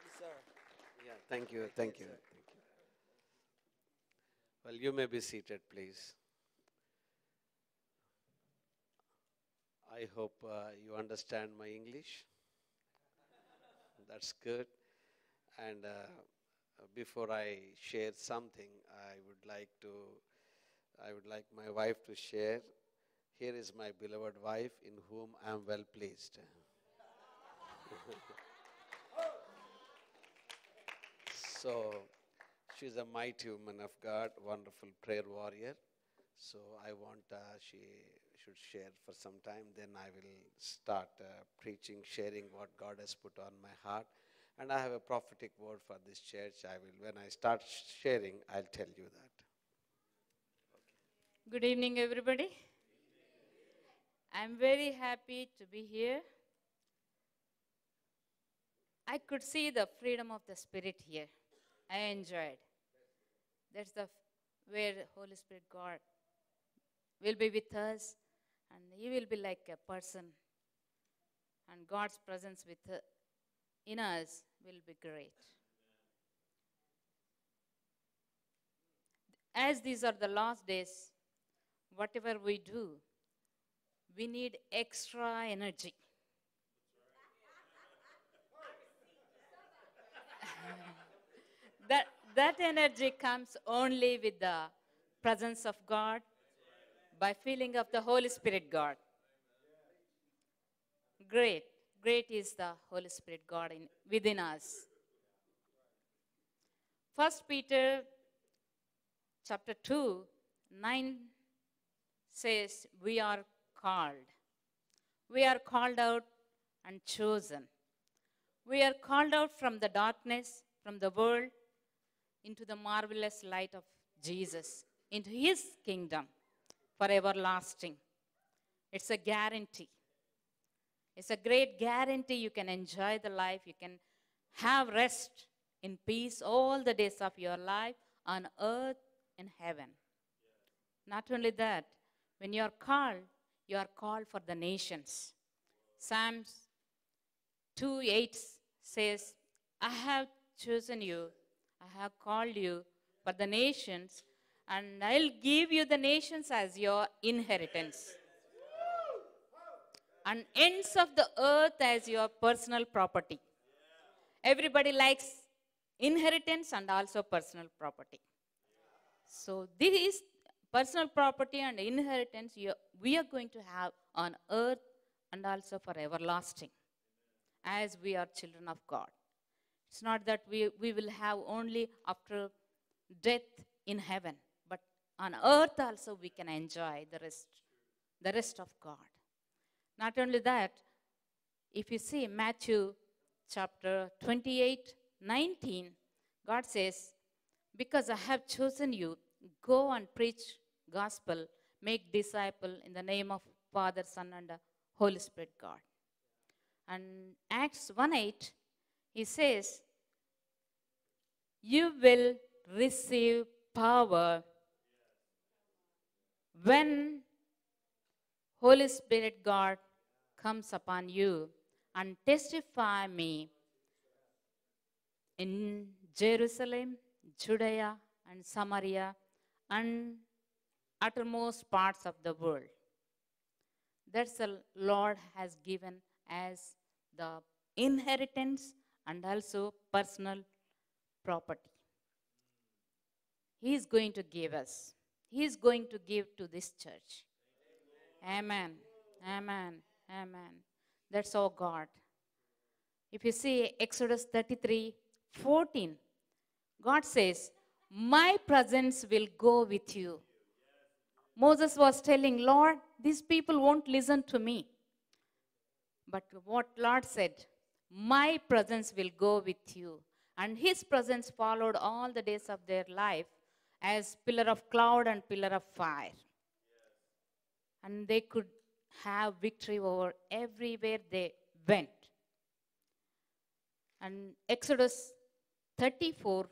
you, sir. Yeah, thank you, thank you, thank you. Well, you may be seated, please. I hope you understand my English. That's good. And before I share something, I would like my wife to share. Here is my beloved wife, in whom I am well pleased. So, she's a mighty woman of God, wonderful prayer warrior. So I want she should share for some time. Then I will start preaching, sharing what God has put on my heart. And I have a prophetic word for this church. When I start sharing, I'll tell you that. Good evening, everybody. I'm very happy to be here. I could see the freedom of the Spirit here. I enjoyed. That's where the Holy Spirit God will be with us, and He will be like a person, and God's presence in us will be great. As these are the last days, whatever we do, we need extra energy. That energy comes only with the presence of God, by feeling of the Holy Spirit God. Great is the Holy Spirit God within us. 1 Peter chapter 2, 9 says, we are called. We are called out and chosen. We are called out from the darkness, from the world, into the marvelous light of Jesus, into His kingdom for everlasting. It's a guarantee. It's a great guarantee. You can enjoy the life. You can have rest in peace all the days of your life on earth and heaven. Not only that, when you are called for the nations. Psalms 2:8 says, I have chosen you, I have called you for the nations, and I'll give you the nations as your inheritance, and ends of the earth as your personal property. Everybody likes inheritance and also personal property. So this is personal property and inheritance we are going to have on earth and also for everlasting, as we are children of God. It's not that we will have only after death in heaven, but on earth also we can enjoy the rest of God. Not only that, if you see Matthew chapter 28:19, God says, because I have chosen you, go and preach gospel, make disciple in the name of Father, Son, and the Holy Spirit God. And Acts 1:8, He says, you will receive power when Holy Spirit God comes upon you, and testify me in Jerusalem, Judea, and Samaria, and uttermost parts of the world. That's the Lord has given as the inheritance and also personal property. He is going to give us. He is going to give to this church. Amen. Amen. Amen. That's our God. If you see Exodus 33:14, God says, my presence will go with you. Moses was telling, Lord, these people won't listen to me. But what Lord said, my presence will go with you. And His presence followed all the days of their life as pillar of cloud and pillar of fire. And they could have victory over everywhere they went. And Exodus 34:10,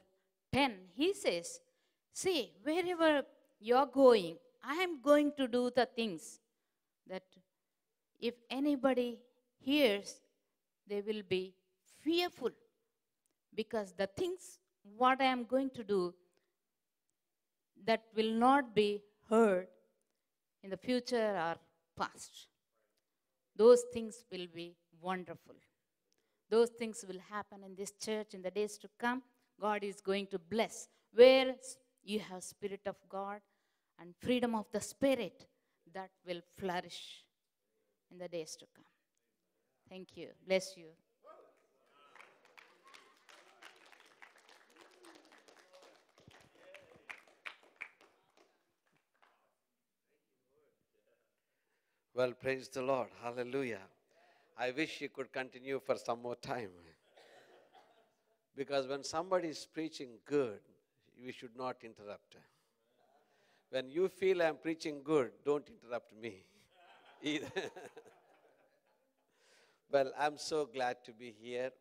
He says, see, wherever you're going, I am going to do the things that if anybody hears, they will be fearful. because the things what I am going to do that will not be heard in the future or past, those things will be wonderful. Those things will happen in this church in the days to come. God is going to bless. Where you have Spirit of God and freedom of the Spirit, that will flourish in the days to come. Thank you. Bless you. Well, praise the Lord. Hallelujah. I wish you could continue for some more time. Because when somebody is preaching good, we should not interrupt. When you feel I'm preaching good, don't interrupt me either. Well, I'm so glad to be here.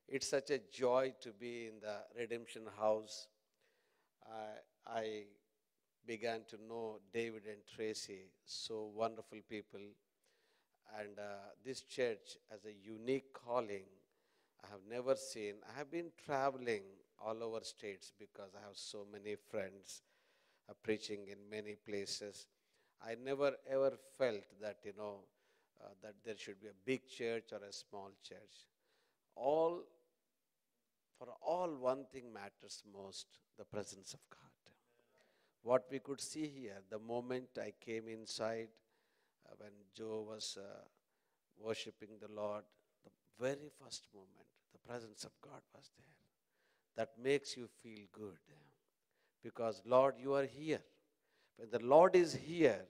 It's such a joy to be in the Redemption House. I began to know David and Tracy, so wonderful people. And this church has a unique calling I have never seen. I have been traveling all over states because I have so many friends preaching in many places. I never ever felt that, that there should be a big church or a small church. For all, one thing matters most, the presence of God. What we could see here, the moment I came inside, when Joe was worshiping the Lord, the very first moment, the presence of God was there. That makes you feel good. Because, Lord, you are here. When the Lord is here,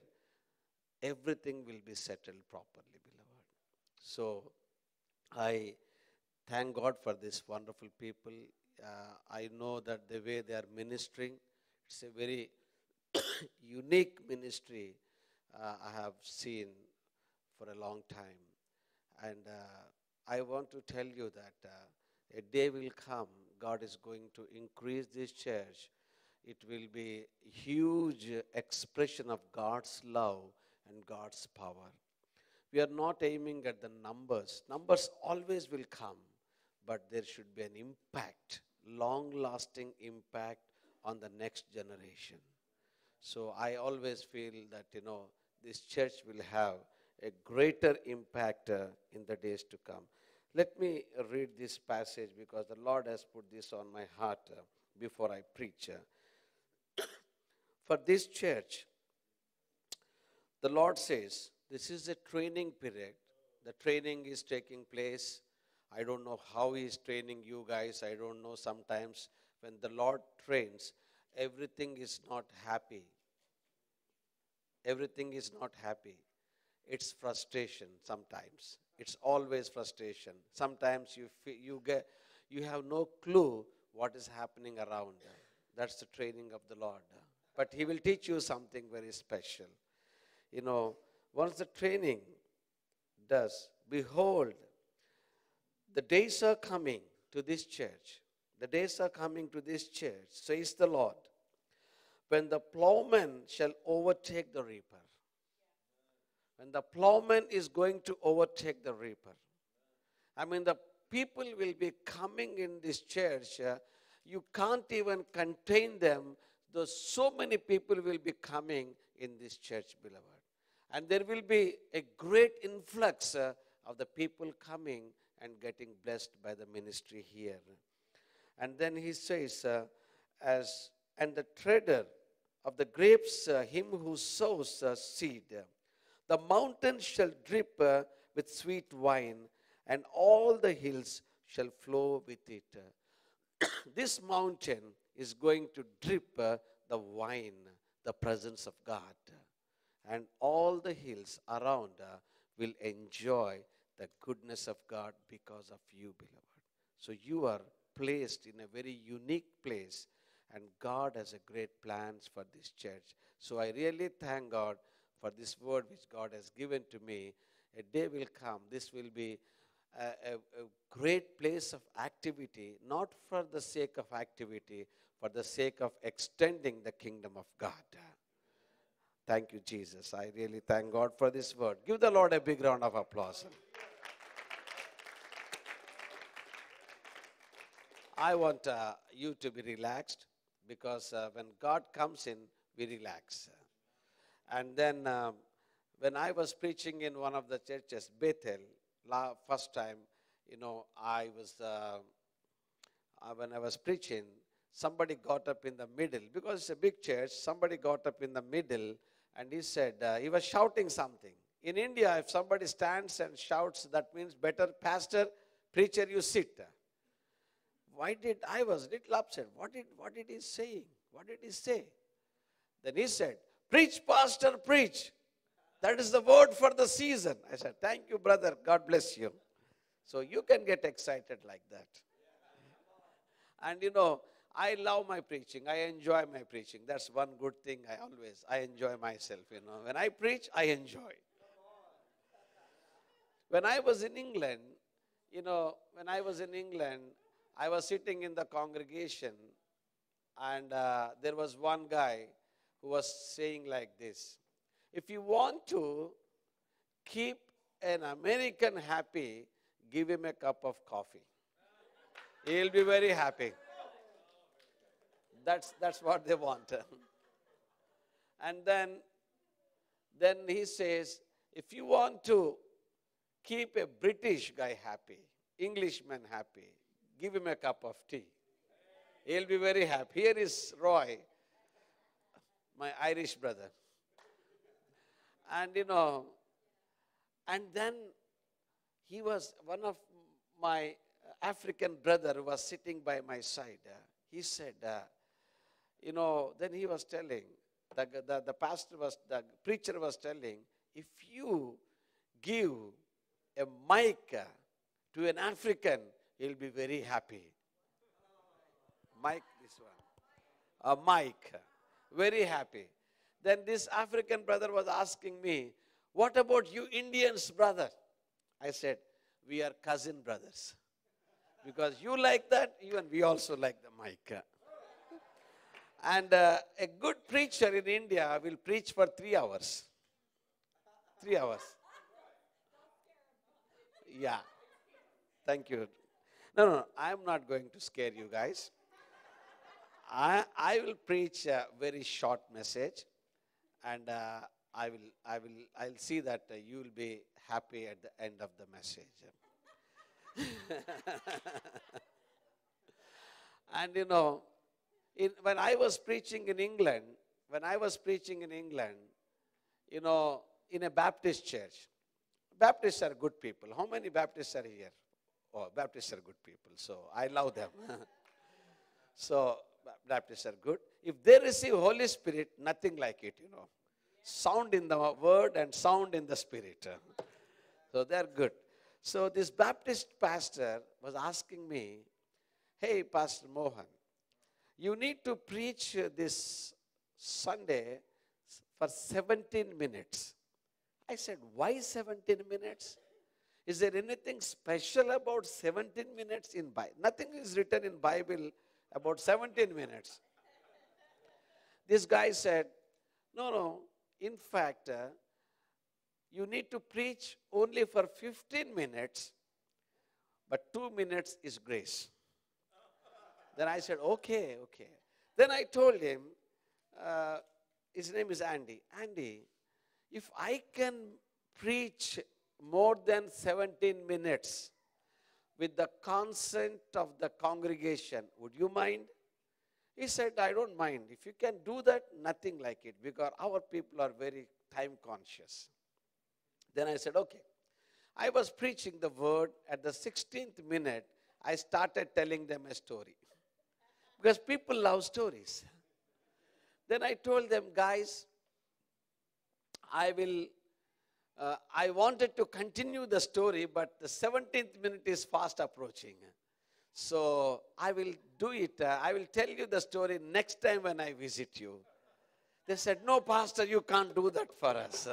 everything will be settled properly, beloved. So, I thank God for these wonderful people. I know that the way they are ministering, it's a very unique ministry I have seen for a long time. And I want to tell you that a day will come, God is going to increase this church. It will be a huge expression of God's love and God's power. We are not aiming at the numbers. Numbers always will come, but there should be an impact, long-lasting impact on the next generation. So I always feel that, this church will have a greater impact in the days to come. Let me read this passage because the Lord has put this on my heart before I preach. For this church, the Lord says, this is a training period. The training is taking place. I don't know how He is training you guys. I don't know. Sometimes when the Lord trains, everything is not happy. Everything is not happy. It's frustration sometimes. It's always frustration. Sometimes you have no clue what is happening around. That's the training of the Lord. But He will teach you something very special. Once the training does, behold, the days are coming to this church. The days are coming to this church, says the Lord, when the plowman shall overtake the reaper. When the plowman is going to overtake the reaper. I mean, the people will be coming in this church. You can't even contain them. Though so many people will be coming in this church, beloved. And there will be a great influx of the people coming and getting blessed by the ministry here. And then he says, and the treader of the grapes, him who sows seed. The mountains shall drip with sweet wine, and all the hills shall flow with it. This mountain is going to drip the wine, the presence of God. And all the hills around will enjoy the goodness of God because of you, beloved. So you are placed in a very unique place, and God has a great plans for this church. So I really thank God for this word which God has given to me. A day will come, this will be a great place of activity, not for the sake of activity, for the sake of extending the kingdom of God. Thank you, Jesus. I really thank God for this word. Give the Lord a big round of applause. I want you to be relaxed because when God comes in, we relax. And then when I was preaching in one of the churches, Bethel, first time, I was, when I was preaching, somebody got up in the middle, because it's a big church, somebody got up in the middle and he said, he was shouting something. In India, if somebody stands and shouts, that means better pastor, preacher, you sit. I was a little upset. What did he say? What did he say? Then he said, preach, pastor, preach. That is the word for the season. I said, thank you, brother. God bless you. So you can get excited like that. And I love my preaching. I enjoy my preaching. That's one good thing I enjoy myself. When I preach, I enjoy. When I was in England, I was sitting in the congregation and there was one guy who was saying like this: if you want to keep an American happy, give him a cup of coffee. He'll be very happy. That's what they want. And then he says, if you want to keep a British guy happy, Englishman happy, give him a cup of tea. He'll be very happy. Here is Roy, my Irish brother. And and then he was one of my African brother who was sitting by my side. He said, then he was telling, the preacher was telling, if you give a mic to an African, he'll be very happy. Mic, this one. A mic. Very happy. Then this African brother was asking me, what about you Indians, brother? I said, we are cousin brothers. Because you like that, even we also like the mic. And a good preacher in India will preach for 3 hours. 3 hours. Yeah. Thank you. No, I'm not going to scare you guys. I will preach a very short message, and I'll see that you will be happy at the end of the message. And when I was preaching in England, in a Baptist church, Baptists are good people. How many Baptists are here? Oh, Baptists are good people, so I love them. So Baptists are good. If they receive Holy Spirit, nothing like it, Sound in the word and sound in the spirit. So they're good. So this Baptist pastor was asking me, hey, Pastor Mohan, you need to preach this Sunday for 17 minutes. I said, why 17 minutes? Is there anything special about 17 minutes in Bible? Nothing is written in Bible about 17 minutes. This guy said, no, in fact, you need to preach only for 15 minutes, but 2 minutes is grace. Then I said, okay. Then I told him, his name is Andy. Andy, if I can preach more than 17 minutes with the consent of the congregation, would you mind? He said, I don't mind. If you can do that, nothing like it, because our people are very time conscious. Then I said, okay. I was preaching the word. At the 16th minute, I started telling them a story. Because people love stories. Then I told them, guys, I wanted to continue the story, but the 17th minute is fast approaching. So I will do it. I will tell you the story next time when I visit you. They said, no, Pastor, you can't do that for us.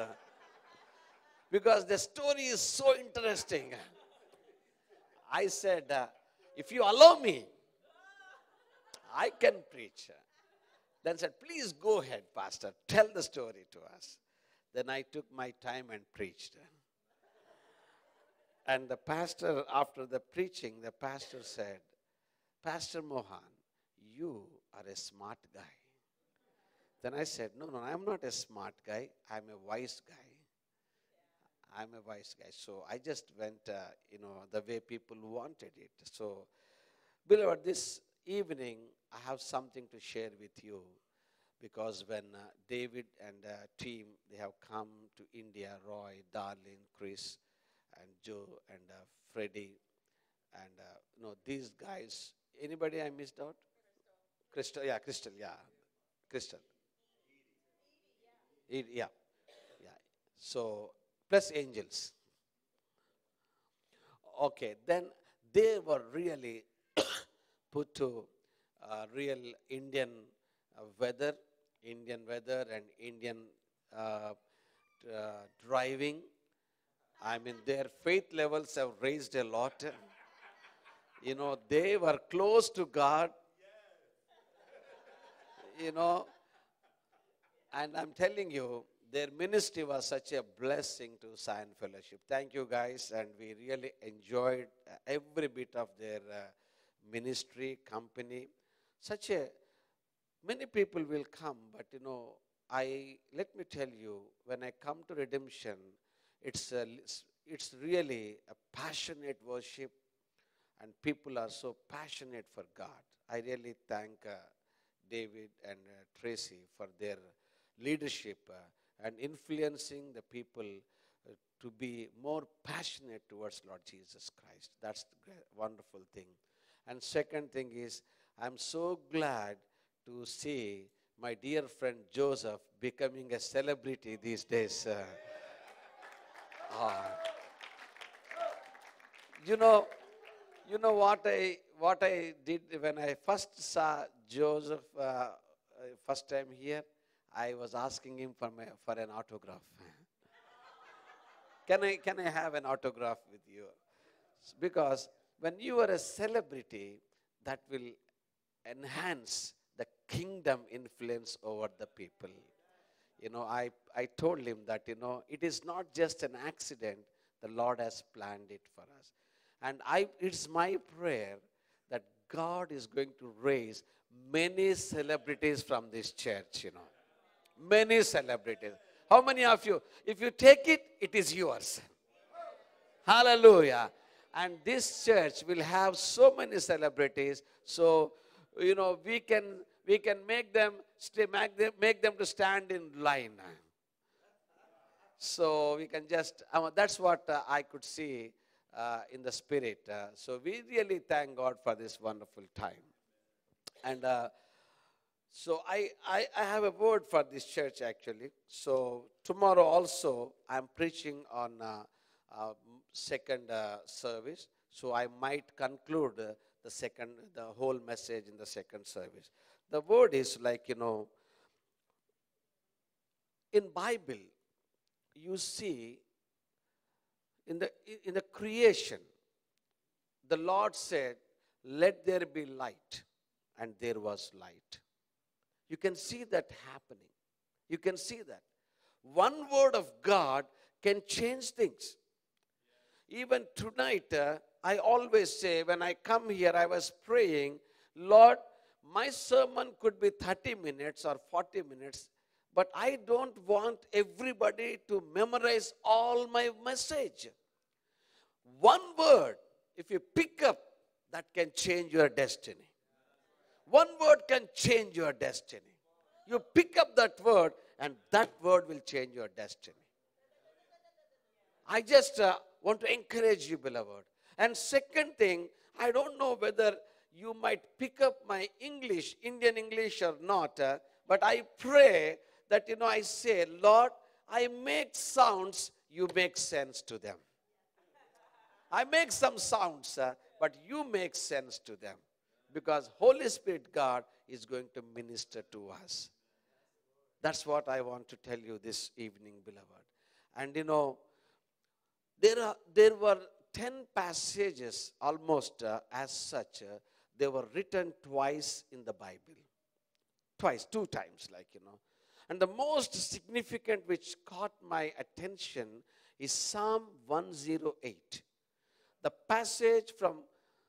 Because the story is so interesting. I said, if you allow me, I can preach. Then said, please go ahead, Pastor. Tell the story to us. Then I took my time and preached. And the pastor, after the preaching, the pastor said, Pastor Mohan, you are a smart guy. Then I said, no, I'm not a smart guy. I'm a wise guy. I'm a wise guy. So I just went, the way people wanted it. So, beloved, this evening I have something to share with you, because when David and team, they have come to India, Roy, Darlene, Chris, and Joe, and Freddie, and these guys. Anybody I missed out? Crystal, yeah, Crystal, yeah, Crystal. Yeah, yeah. So plus angels. Okay, then they were really put to real weather, Indian weather, and Indian uh, driving. I mean, their faith levels have raised a lot. They were close to God, you know, and I'm telling you, their ministry was such a blessing to Zion Fellowship. Thank you, guys, and we really enjoyed every bit of their ministry, company. Such a many people will come, but let me tell you, when I come to redemption, it's really a passionate worship, and people are so passionate for God. I really thank David and Tracy for their leadership and influencing the people to be more passionate towards Lord Jesus Christ. That's the wonderful thing. And second thing is, I'm so glad to see my dear friend Joseph becoming a celebrity these days. Uh, you know, what I did when I first saw Joseph first time here. I was asking him for an autograph. Can I have an autograph with you? Because when you are a celebrity, that will enhance the kingdom influence over the people. I told him that, it is not just an accident. The Lord has planned it for us. And it's my prayer that God is going to raise many celebrities from this church, Many celebrities. How many of you? If you take it, it is yours. Hallelujah. And this church will have so many celebrities. So, we can make them to stand in line. So we can just, that's what I could see in the spirit. So we really thank God for this wonderful time. And so I have a word for this church actually. So tomorrow also I'm preaching on second service. So I might conclude the whole message in the second service. The word is like, in Bible, you see in the creation, the Lord said, let there be light, and there was light. You can see that happening. You can see that. One word of God can change things. Even tonight, I always say, when I come here, I was praying, Lord, my sermon could be 30 minutes or 40 minutes, but I don't want everybody to memorize all my message. One word, if you pick up, that can change your destiny. One word can change your destiny. You pick up that word, and that word will change your destiny. I just want to encourage you, beloved. And second thing, I don't know whether you might pick up my English, Indian English or not, but I pray that, I say, Lord, I make sounds, you make sense to them. I make some sounds, but you make sense to them. Because Holy Spirit God is going to minister to us. That's what I want to tell you this evening, beloved. And there were 10 passages almost as such. They were written twice in the Bible. Twice, 2 times, And the most significant which caught my attention is Psalm 108. The passage from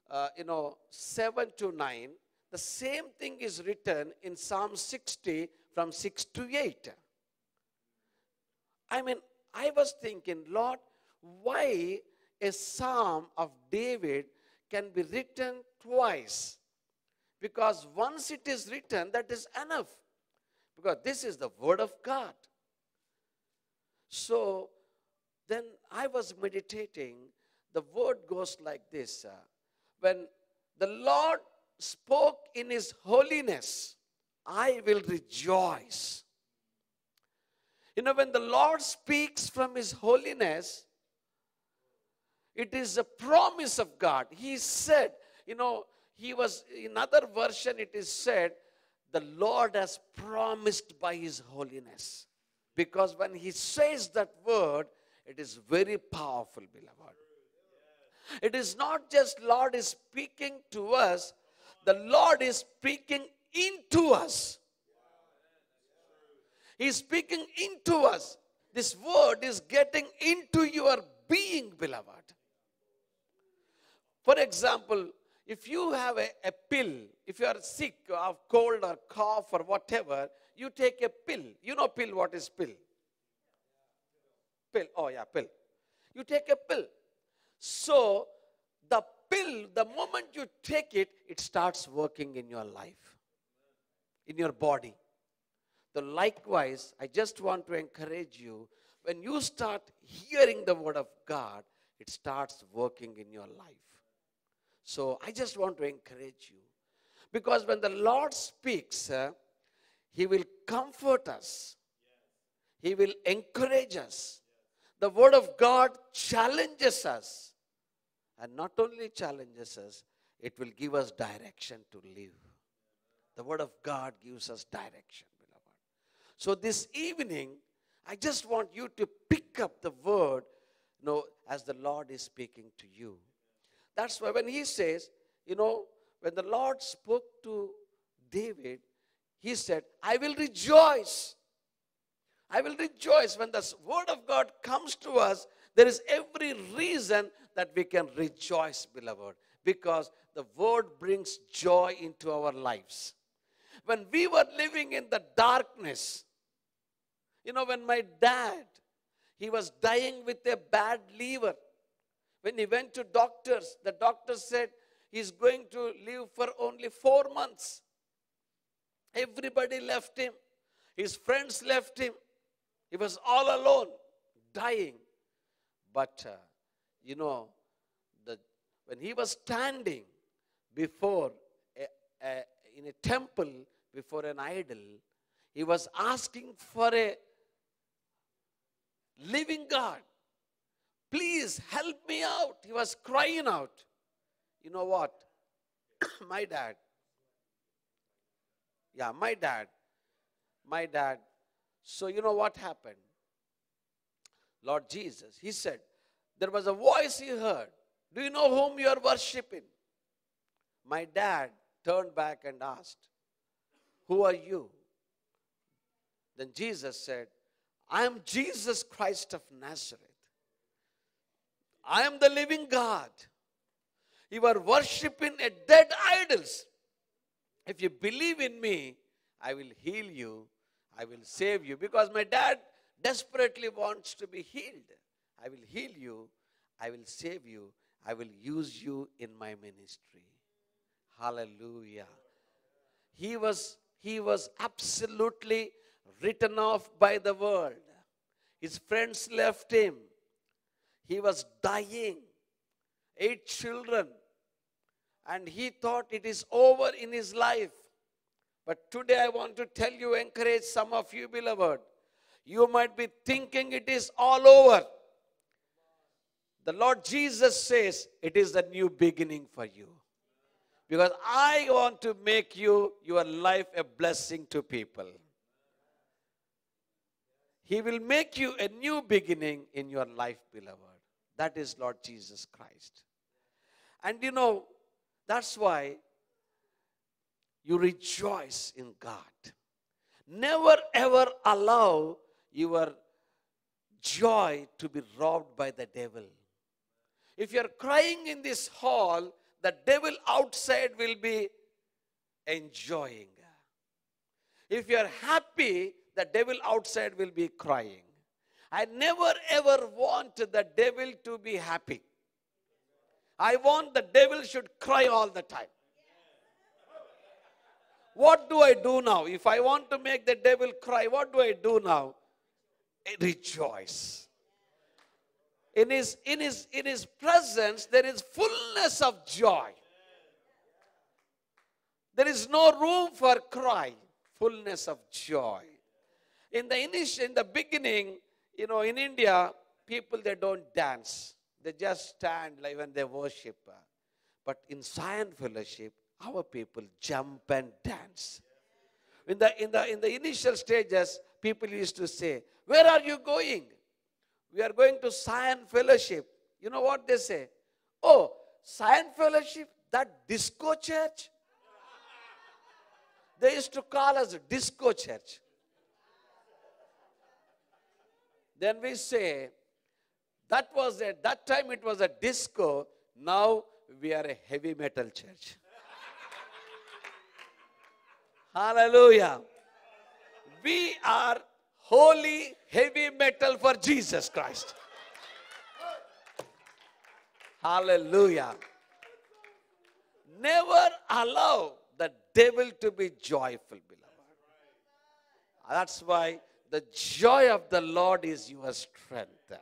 7 to 9, the same thing is written in Psalm 60 from 6 to 8. I mean, I was thinking, Lord, why a psalm of David can be written twice? Because once it is written, that is enough. Because this is the word of God. So then I was meditating. The word goes like this. When the Lord spoke in his holiness, I will rejoice. When the Lord speaks from his holiness, it is a promise of God. He said, in other version it is said, the Lord has promised by his holiness. Because when he says that word, it is very powerful, beloved. It is not just Lord is speaking to us, the Lord is speaking into us. He is speaking into us. This word is getting into your being, beloved. For example, if you have a pill, if you are sick of cold or cough or whatever, you take a pill. You know pill, what is pill? Pill, oh yeah, pill. You take a pill. So, the pill, the moment you take it, it starts working in your life, in your body. So likewise, I just want to encourage you, when you start hearing the word of God, it starts working in your life. So I just want to encourage you. Because when the Lord speaks, he will comfort us. He will encourage us. The word of God challenges us. And not only challenges us, it will give us direction to live. The word of God gives us direction, beloved. So this evening, I just want you to pick up the word, as the Lord is speaking to you. That's why when he says, when the Lord spoke to David, he said, I will rejoice. I will rejoice. When the word of God comes to us, there is every reason that we can rejoice, beloved, because the word brings joy into our lives. When we were living in the darkness, when my dad, he was dying with a bad liver. When he went to doctors, the doctor said he's going to live for only 4 months. Everybody left him. His friends left him. He was all alone, dying. But, when he was standing before, in a temple, before an idol, he was asking for a living God. Please help me out. He was crying out. You know what? My dad. So you know what happened? Lord Jesus, he said, there was a voice he heard. Do you know whom you are worshiping? My dad turned back and asked, who are you? Then Jesus said, I am Jesus Christ of Nazareth. I am the living God. You are worshiping a dead idols. If you believe in me, I will heal you. I will save you. Because my dad desperately wants to be healed. I will heal you. I will save you. I will use you in my ministry. Hallelujah. He was absolutely written off by the world. His friends left him. He was dying. 8 children. And he thought it is over in his life. But today I want to tell you, encourage some of you, beloved. You might be thinking it is all over. The Lord Jesus says it is a new beginning for you. Because I want to make your life a blessing to people. He will make you a new beginning in your life, beloved. That is Lord Jesus Christ. And that's why you rejoice in God. Never ever allow your joy to be robbed by the devil. If you are crying in this hall, the devil outside will be enjoying. If you are happy, the devil outside will be crying. I never ever want the devil to be happy. I want the devil should cry all the time. What do I do now? If I want to make the devil cry, what do I do now? Rejoice. In his presence, there is fullness of joy. There is no room for cry. Fullness of joy. In the beginning, in India, people, they don't dance. They just stand like when they worship. But in Zion Fellowship, our people jump and dance. In the initial stages, people used to say, "Where are you going?" "We are going to Zion Fellowship." You know what they say? "Oh, Zion Fellowship, that disco church?" They used to call us disco church. Then we say, that time it was a disco, now we are a heavy metal church. Hallelujah. We are holy heavy metal for Jesus Christ. Hallelujah. Never allow the devil to be joyful, beloved. That's why the joy of the Lord is your strength.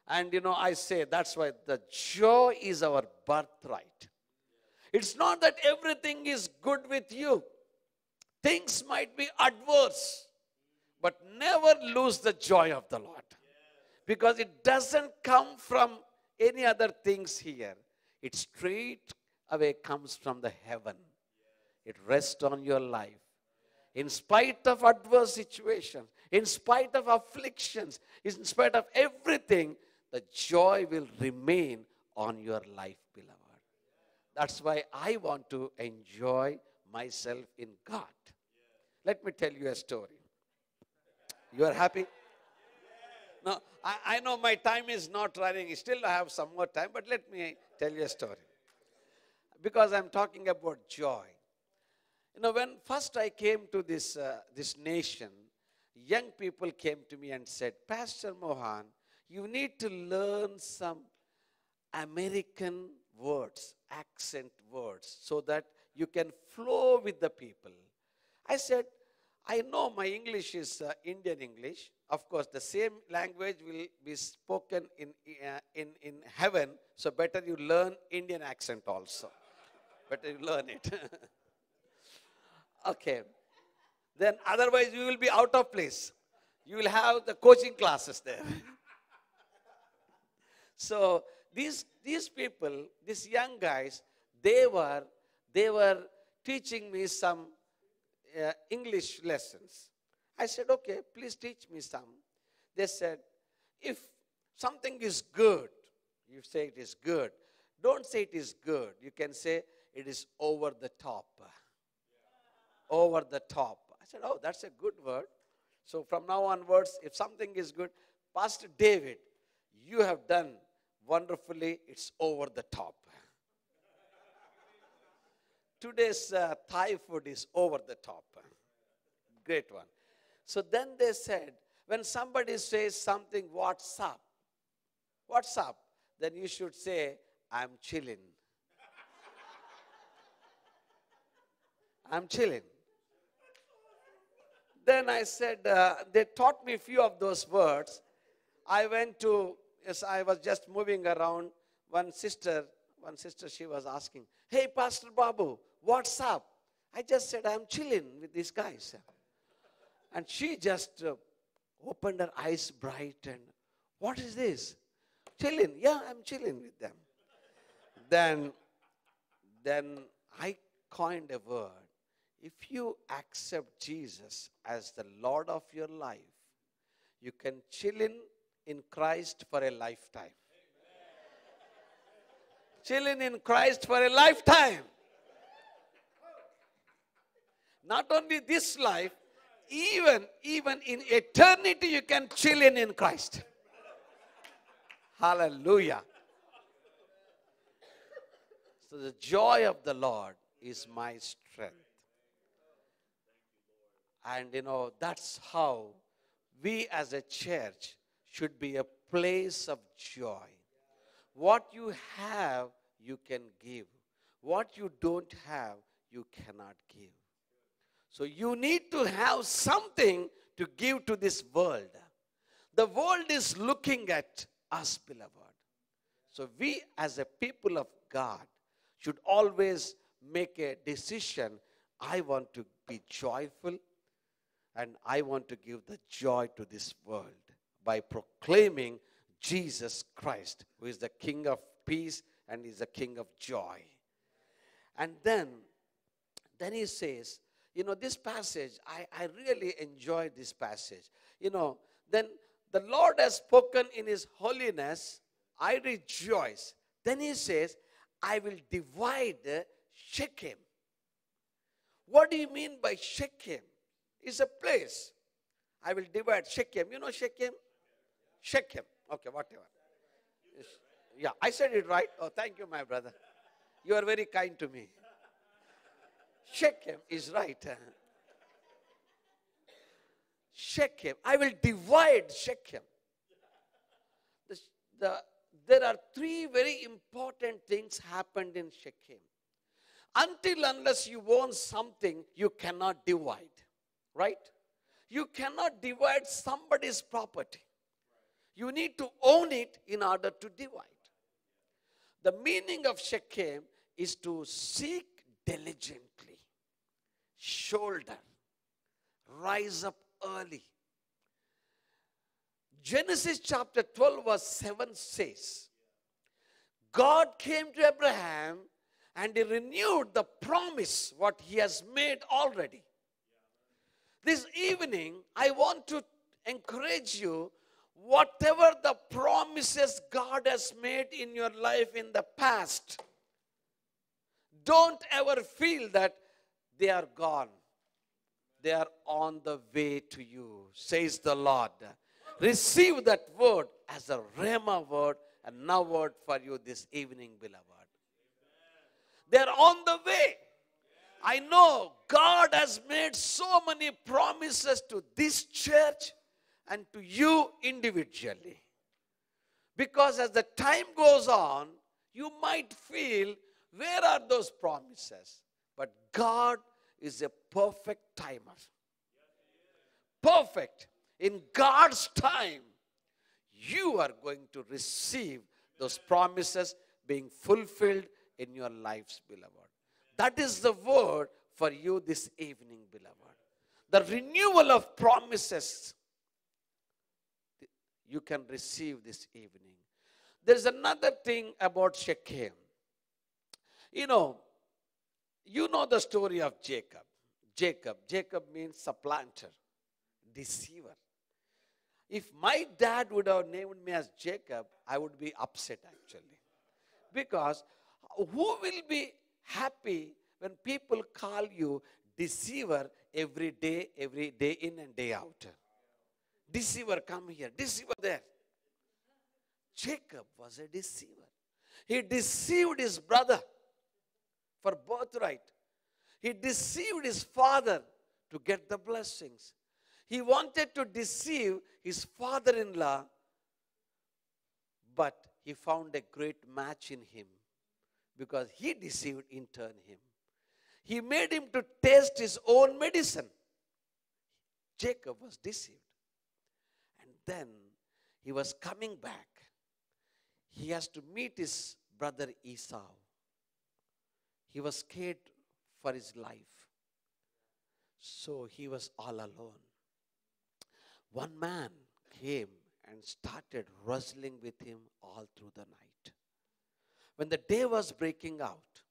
And I say that's why the joy is our birthright. It's not that everything is good with you. Things might be adverse, but never lose the joy of the Lord. Because it doesn't come from any other things here. It straight away comes from the heaven. It rests on your life. In spite of adverse situations, in spite of afflictions, in spite of everything, the joy will remain on your life, beloved. That's why I want to enjoy myself in God. Let me tell you a story. You are happy? No, I know my time is not running. Still I have some more time, but let me tell you a story. Because I'm talking about joy. When first I came to this nation, young people came to me and said, "Pastor Mohan, you need to learn some American words, accent words, so that you can flow with the people." I said, "I know my English is Indian English. Of course, the same language will be spoken in heaven, so better you learn Indian accent also. Better you learn it." Okay. Then otherwise you will be out of place. You will have the coaching classes there. So these people, these young guys, they were teaching me some English lessons. I said, "Okay, please teach me some." They said, "If something is good, you say it is good. Don't say it is good. You can say it is over the top." Over the top. I said, "Oh, that's a good word." So from now onwards, if something is good, "Pastor David, you have done wonderfully. It's over the top." Today's Thai food is over the top. Great one. So then they said, when somebody says something, "What's up?" What's up? Then you should say, "I'm chilling." I'm chilling. Then I said, they taught me a few of those words. I was just moving around. One sister, she was asking, "Hey, Pastor Babu, what's up?" I just said, "I'm chilling with these guys." And she just opened her eyes bright and, "What is this?" "Chilling." "Yeah, I'm chilling with them." Then I coined a word. If you accept Jesus as the Lord of your life, you can chill in Christ for a lifetime. Chilling in Christ for a lifetime. Not only this life, even in eternity you can chill in Christ. Hallelujah. So the joy of the Lord is my strength. And that's how we as a church should be a place of joy. What you have, you can give. What you don't have, you cannot give. So you need to have something to give to this world. The world is looking at us, beloved. So we as a people of God should always make a decision. I want to be joyful and I want to give the joy to this world by proclaiming Jesus Christ, who is the King of peace and is the King of joy. And then he says, this passage, I really enjoy this passage. Then the Lord has spoken in his holiness, I rejoice. Then he says, I will divide Shechem. What do you mean by Shechem? It's a place. I will divide Shechem. You know Shechem? Shechem. Okay, whatever. Yeah, I said it right. Oh, thank you, my brother. You are very kind to me. Shechem is right. Shechem. I will divide Shechem. There are three very important things happened in Shechem. Until unless you own something, you cannot divide. Right? You cannot divide somebody's property. You need to own it in order to divide. The meaning of Shechem is to seek diligently, shoulder, rise up early. Genesis chapter 12 verse 7 says, God came to Abraham and he renewed the promise what he has made already. This evening, I want to encourage you, whatever the promises God has made in your life in the past, don't ever feel that they are gone. They are on the way to you, says the Lord. Receive that word as a Rhema word, and now word for you this evening, beloved. They are on the way. I know God has made so many promises to this church and to you individually. Because as the time goes on, you might feel, where are those promises? But God is a perfect timer. Perfect. In God's time, you are going to receive those promises being fulfilled in your lives, beloved. That is the word for you this evening, beloved. The renewal of promises you can receive this evening. There's another thing about Shechem. You know the story of Jacob. Jacob means supplanter, deceiver. If my dad would have named me as Jacob, I would be upset actually. Because who will be happy when people call you deceiver every day in and day out? Deceiver come here, deceiver there. Jacob was a deceiver. He deceived his brother for birthright. He deceived his father to get the blessings. He wanted to deceive his father-in-law, but he found a great match in him because he deceived in turn him. He made him to taste his own medicine. Jacob was deceived. And then he was coming back. He has to meet his brother Esau. He was scared for his life. So he was all alone. One man came and started wrestling with him all through the night. When the day was breaking out,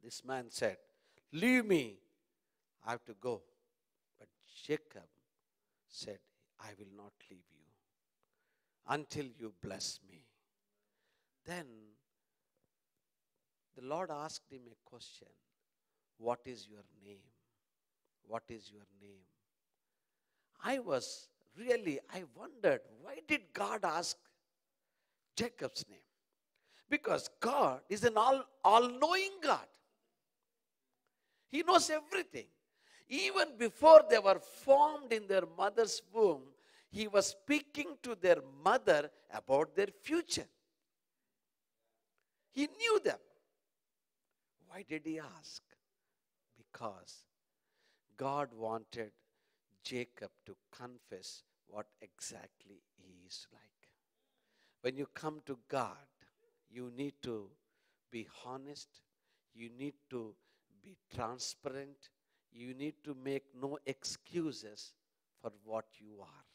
this man said, "Leave me, I have to go." But Jacob said, "I will not leave you until you bless me." Then the Lord asked him a question. "What is your name? What is your name?" I wondered, why did God ask Jacob's name? Because God is an all-knowing God. He knows everything. Even before they were formed in their mother's womb, He was speaking to their mother about their future. He knew them. Why did He ask? Because God wanted Jacob to confess what exactly he is like. When you come to God, you need to be honest. You need to be transparent. You need to make no excuses for what you are.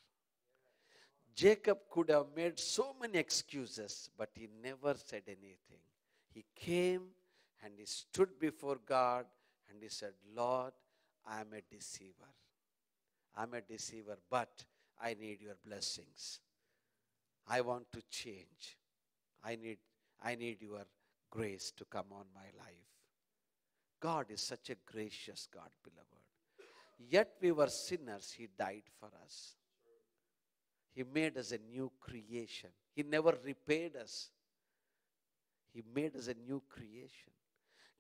Jacob could have made so many excuses, but he never said anything. He came and he stood before God and he said, Lord, I am a deceiver. I'm a deceiver, but I need your blessings. I want to change. I need your grace to come on my life. God is such a gracious God, beloved. Yet we were sinners, He died for us. He made us a new creation. He never repaid us. He made us a new creation.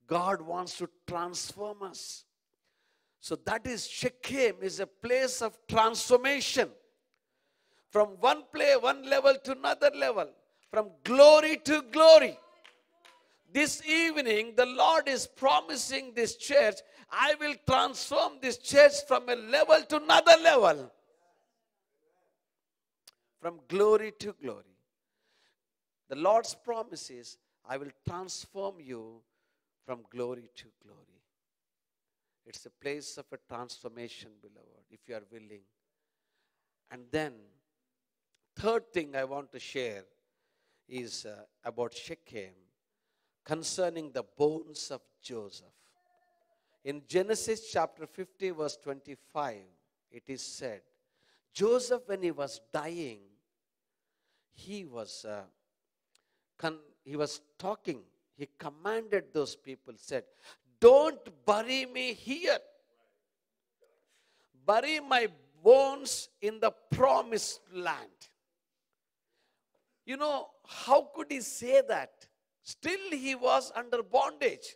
God wants to transform us. So that is Shechem, is a place of transformation. From one level to another level. From glory to glory. This evening, the Lord is promising this church, I will transform this church from a level to another level. From glory to glory. The Lord's promise is, I will transform you from glory to glory. It's a place of a transformation, beloved, if you are willing. And then, third thing I want to share is about Shechem, concerning the bones of Joseph. In Genesis chapter 50, verse 25, it is said, Joseph, when he was dying, he was talking. He commanded those people, said, don't bury me here. Bury my bones in the promised land. You know, how could he say that? Still he was under bondage.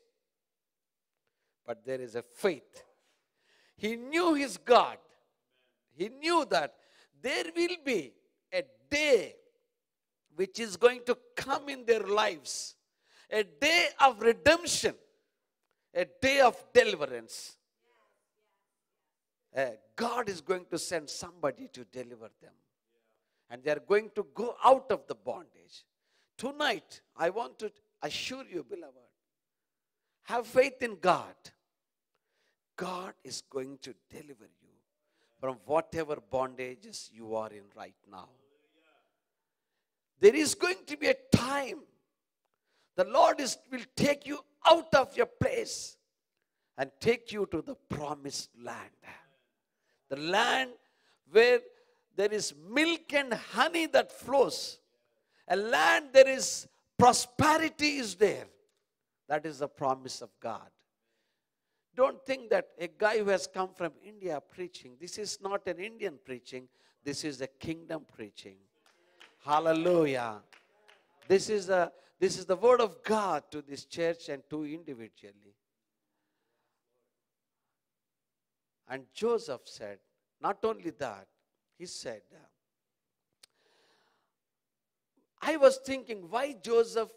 But there is a faith. He knew his God. He knew that there will be a day which is going to come in their lives. A day of redemption. A day of deliverance. God is going to send somebody to deliver them. And they are going to go out of the bondage. Tonight, I want to assure you, beloved, have faith in God. God is going to deliver you from whatever bondages you are in right now. There is going to be a time the Lord will take you out of your place and take you to the promised land. The land where there is milk and honey that flows. A land there is prosperity is there. That is the promise of God. Don't think that a guy who has come from India preaching, this is not an Indian preaching, this is a kingdom preaching. Hallelujah. This is the word of God to this church and to individually. And Joseph said, not only that, he said, I was thinking why Joseph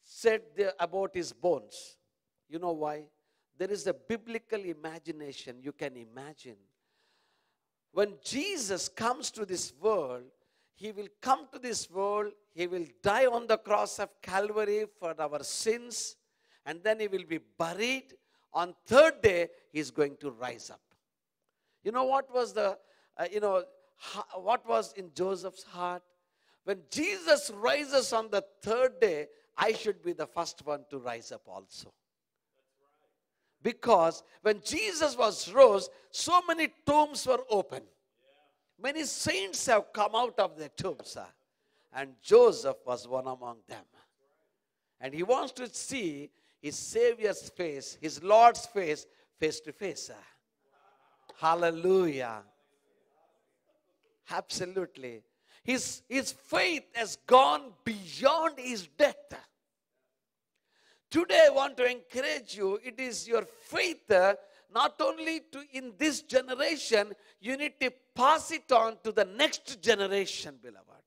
said about his bones. You know why? There is a biblical imagination. You can imagine. When Jesus comes to this world, He will come to this world. He will die on the cross of Calvary for our sins. And then He will be buried. On third day, He is going to rise up. You know what was what was in Joseph's heart? When Jesus rises on the third day, I should be the first one to rise up also. Because when Jesus was rose, so many tombs were open. Many saints have come out of their tombs. And Joseph was one among them. And he wants to see his Savior's face, his Lord's face, face to face. Hallelujah. Absolutely. His faith has gone beyond his death. Today I want to encourage you. It is your faith, not only to in this generation, you need to pass it on to the next generation, beloved.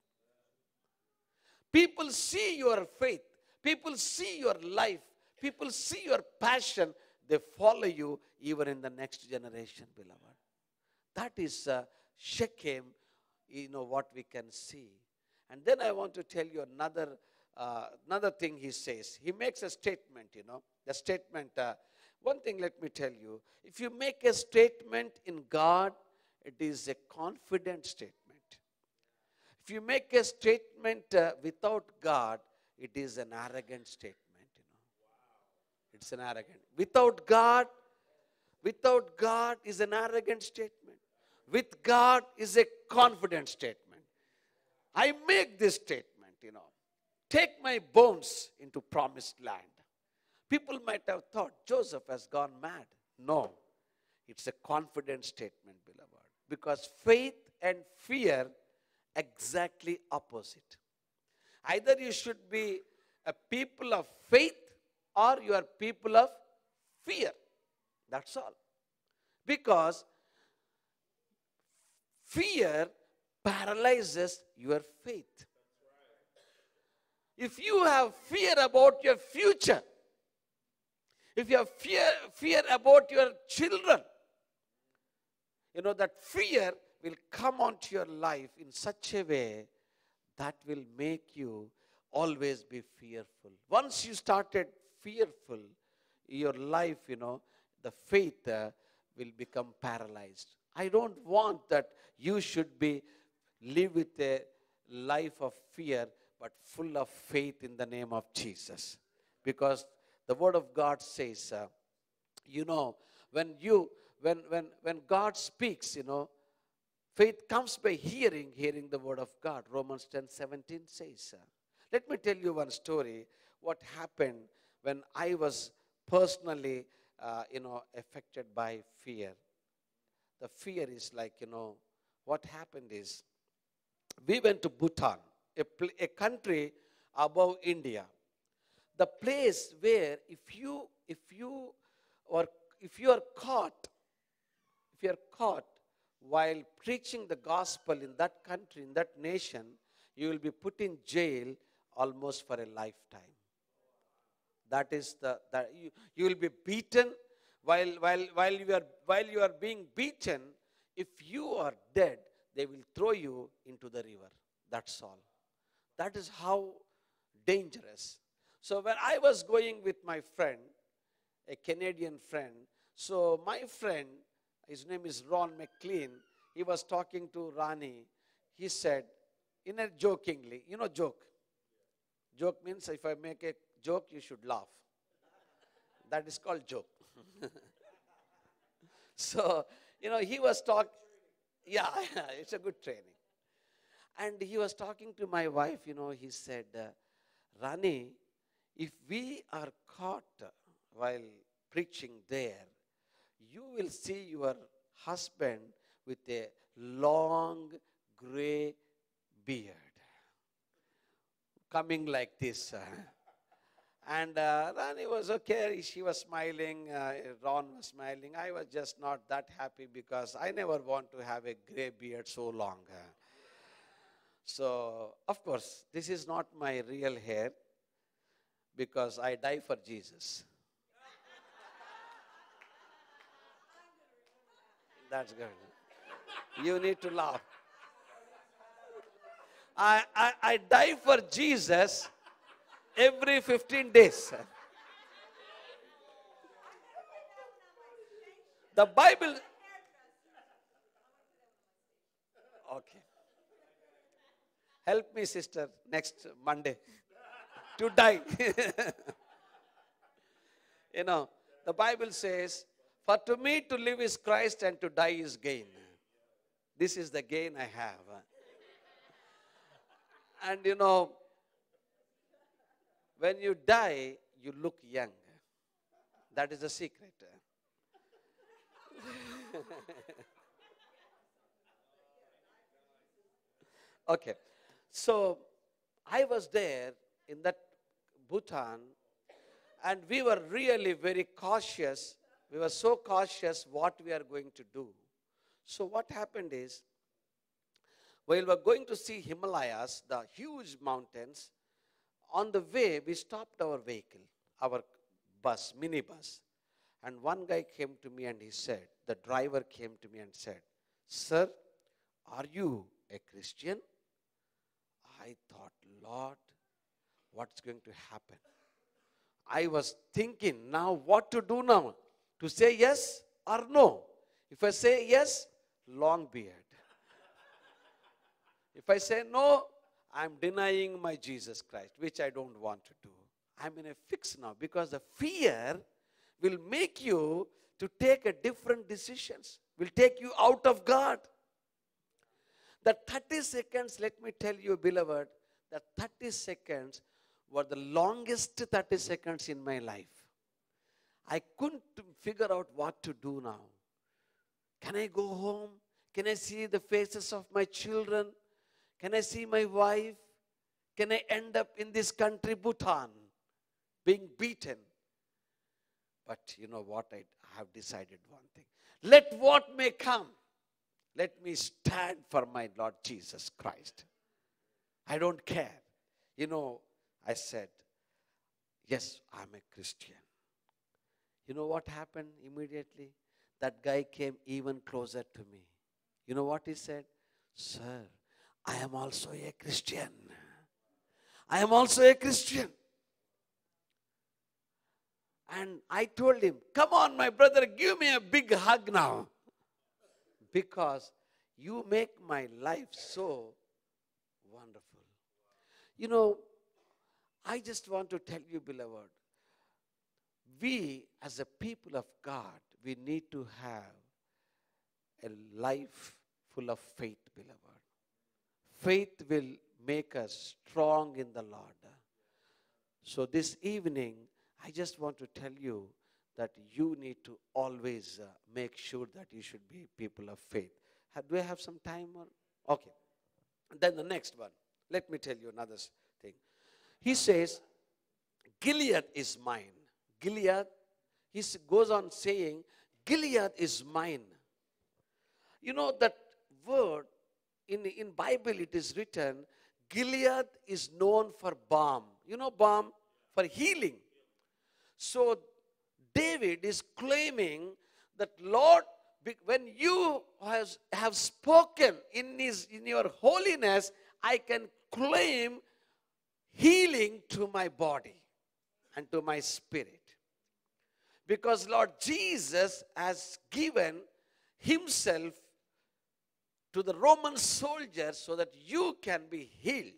People see your faith. People see your life. People see your passion. They follow you even in the next generation, beloved. That is Shechem, what we can see. And then I want to tell you another thing he says. He makes a statement, The statement, one thing let me tell you. If you make a statement in God, it is a confident statement. If you make a statement without God, it is an arrogant statement, It's an arrogant. Without God is an arrogant statement. With God is a confident statement. I make this statement, Take my bones into promised land. People might have thought Joseph has gone mad. No, it's a confident statement, beloved. Because faith and fear exactly opposite. Either you should be a people of faith or you are people of fear. That's all. Because fear paralyzes your faith. If you have fear about your future, if you have fear about your children, that fear will come onto your life in such a way that will make you always be fearful. Once you started fearful, your life, the faith will become paralyzed. I don't want that you should live with a life of fear, but full of faith in the name of Jesus. Because the Word of God says, when God speaks, faith comes by hearing the Word of God. Romans 10:17 says. Let me tell you one story, what happened when I was personally, affected by fear. The fear is like, what happened is, we went to Bhutan, a country above India. The place where if you are caught while preaching the gospel in that country, in that nation, you will be put in jail almost for a lifetime. That is you will be beaten while you are being beaten. If you are dead, they will throw you into the river. That's all. That is how dangerous. So when I was going with my friend, a Canadian friend, so my friend, his name is Ron McLean, he was talking to Rani. He said, jokingly, joke. Joke means if I make a joke, you should laugh. That is called joke. So, he was talking, it's a good training. And he was talking to my wife, he said, Rani, if we are caught while preaching there, you will see your husband with a long gray beard coming like this. And Rani was okay. She was smiling. Ron was smiling. I was just not that happy because I never want to have a gray beard so long. So, of course, this is not my real hair because I die for Jesus. That's good. You need to laugh. I die for Jesus every 15 days. The Bible. Okay. Help me, sister, next Monday to die. The Bible says, for to me to live is Christ and to die is gain. This is the gain I have. And when you die, you look young. That is the secret. Okay. So, I was there in that Bhutan, And we were really very cautious. We were so cautious what we are going to do. So what happened is, while we were going to see Himalayas, the huge mountains, on the way we stopped our vehicle, our bus, minibus. And one guy came to me and he said, the driver came to me and said, "Sir, are you a Christian?" I thought, Lord, what's going to happen? I was thinking now what to do now. To say yes or no. If I say yes, long beard. If I say no, I'm denying my Jesus Christ, which I don't want to do. I'm in a fix now because the fear will make you to take a different decisions, will take you out of God. The 30 seconds, let me tell you, beloved, the 30 seconds were the longest 30 seconds in my life. I couldn't figure out what to do now. Can I go home? Can I see the faces of my children? Can I see my wife? Can I end up in this country, Bhutan, being beaten? But you know what? I have decided one thing. Let what may come. Let me stand for my Lord Jesus Christ. I don't care. You know, I said, yes, I'm a Christian. You know what happened immediately? That guy came even closer to me. You know what he said? "Sir, I am also a Christian. I am also a Christian." And I told him, "Come on, my brother, give me a big hug now. Because you make my life so wonderful." You know, I just want to tell you, beloved, we as a people of God, we need to have a life full of faith, beloved. Faith will make us strong in the Lord. So this evening, I just want to tell you that you need to always make sure that you should be people of faith. Do I have some time? Okay. And then the next one. Let me tell you another thing. He says, Gilead is mine. Gilead, he goes on saying, Gilead is mine. You know that word, in Bible it is written, Gilead is known for balm. You know balm? For healing. So David is claiming that, Lord, when you have spoken in your holiness, I can claim healing to my body and to my spirit. Because Lord Jesus has given himself to the Roman soldiers so that you can be healed.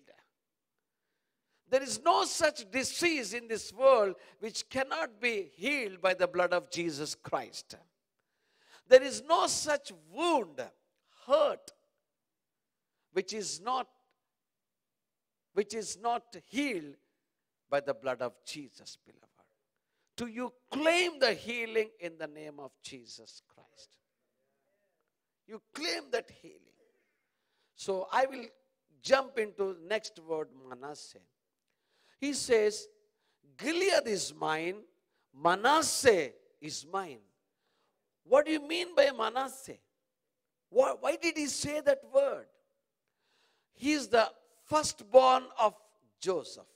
There is no such disease in this world which cannot be healed by the blood of Jesus Christ. There is no such wound, hurt, which is not healed by the blood of Jesus, beloved. Do you claim the healing in the name of Jesus Christ? You claim that healing. So I will jump into the next word, Manasseh. He says, Gilead is mine, Manasseh is mine. What do you mean by Manasseh? Why did he say that word? He is the firstborn of Joseph.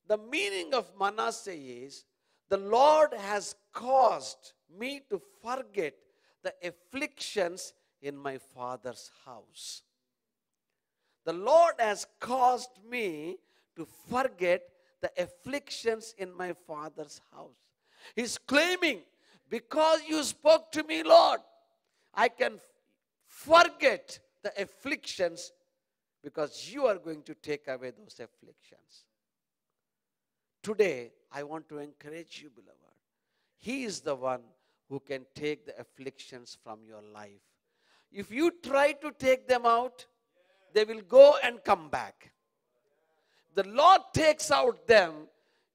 The meaning of Manasseh is, the Lord has caused me to forget the afflictions in my father's house. The Lord has caused me to forget the afflictions in my father's house. He's claiming, because you spoke to me, Lord, I can forget the afflictions because you are going to take away those afflictions. Today, I want to encourage you, beloved. He is the one who can take the afflictions from your life. If you try to take them out, they will go and come back. The Lord takes out them,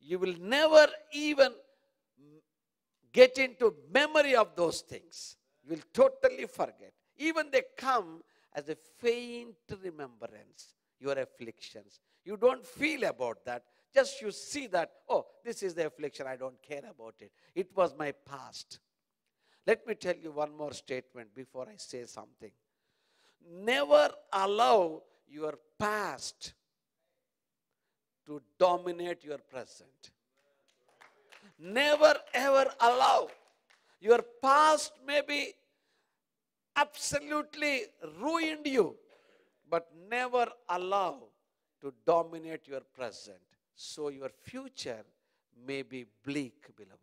you will never even get into memory of those things. You will totally forget. Even they come as a faint remembrance. your afflictions. You don't feel about that. Just you see that, oh, this is the affliction. I don't care about it. It was my past. Let me tell you one more statement before I say something. Never allow your past to dominate your present. Never ever allow. Your past maybe absolutely ruined you, but never allow to dominate your present. So your future may be bleak, beloved.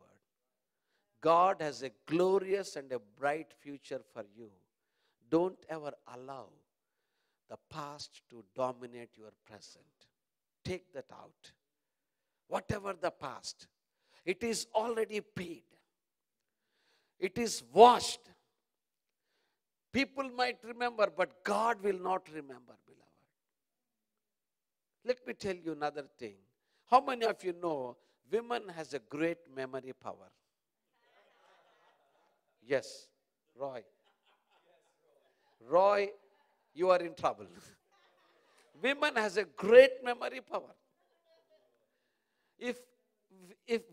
God has a glorious and a bright future for you. Don't ever allow the past to dominate your present. Take that out. Whatever the past, it is already paid. It is washed. People might remember, but God will not remember, beloved. Let me tell you another thing. How many of you know women has a great memory power? Yes, Roy. Roy, you are in trouble. Women has a great memory power. If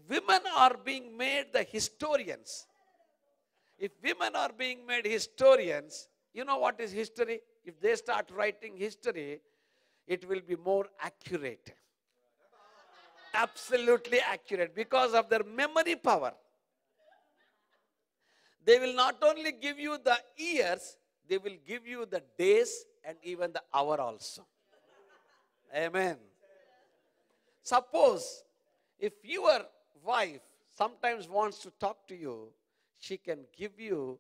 women are being made the historians, if women are being made historians, you know what is history? If they start writing history, it will be more accurate. Absolutely accurate because of their memory power. They will not only give you the years, they will give you the days and even the hour also. Amen. Suppose if your wife sometimes wants to talk to you, she can give you